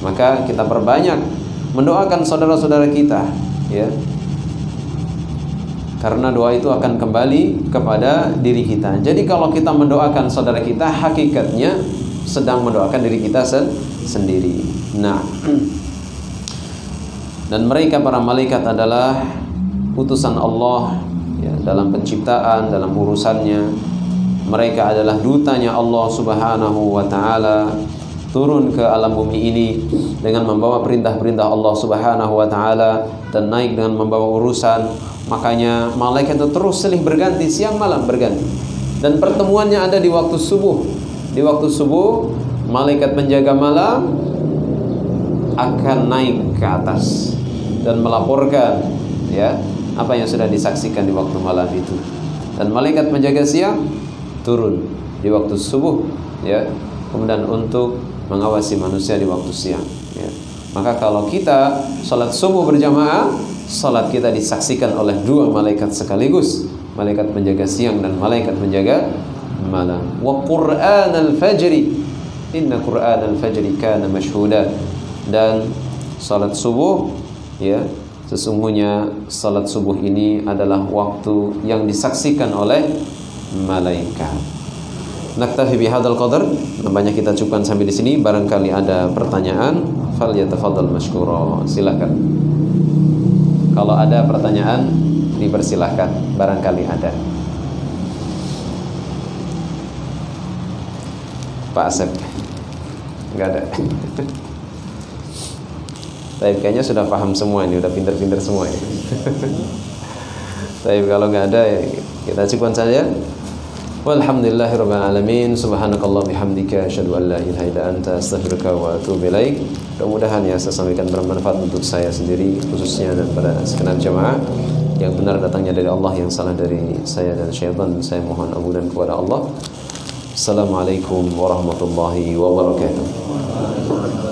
Maka kita perbanyak mendoakan saudara-saudara kita ya, karena doa itu akan kembali kepada diri kita. Jadi kalau kita mendoakan saudara kita, hakikatnya sedang mendoakan diri kita sendiri. Nah, dan mereka para malaikat adalah utusan Allah ya, dalam penciptaan, dalam urusannya. Mereka adalah dutanya Allah Subhanahu wa taala, turun ke alam bumi ini dengan membawa perintah-perintah Allah Subhanahu wa taala dan naik dengan membawa urusan. Makanya malaikat itu terus silih berganti, siang malam berganti. Dan pertemuannya ada di waktu subuh. Di waktu subuh, malaikat penjaga malam akan naik ke atas dan melaporkan ya apa yang sudah disaksikan di waktu malam itu. Dan malaikat penjaga siang turun di waktu subuh ya, kemudian untuk mengawasi manusia di waktu siang ya. Maka kalau kita salat subuh berjamaah, salat kita disaksikan oleh dua malaikat sekaligus, malaikat penjaga siang dan malaikat penjaga malam. Wa qur'anal fajri, inna qur'anal fajri kana mashhuda. Dan salat subuh ya, sesungguhnya salat subuh ini adalah waktu yang disaksikan oleh malaikat. Naktafi bihadzal qadar, nampaknya kita cukupkan sampai di sini. Barangkali ada pertanyaan, falyatafaddal mashkura. Silakan. Kalau ada pertanyaan dipersilahkan, barangkali ada. Pak Asep. Enggak ada. Tapi kayaknya sudah paham semua ini, udah pinter-pinter semua ini. Tapi kalau nggak ada ya kita cukupkan saja. Walhamdulillahirabbil alamin. Subhanakallah bihamdika asyhadu an la ilaha illa anta astaghfiruka wa atubu ilaik. Mudah-mudahan yang saya sampaikan bermanfaat untuk saya sendiri khususnya dan pada segenap jamaah. Yang benar datangnya dari Allah, yang salah dari saya dan syaitan. Saya mohon ampunan kepada Allah. Assalamualaikum warahmatullahi wabarakatuh.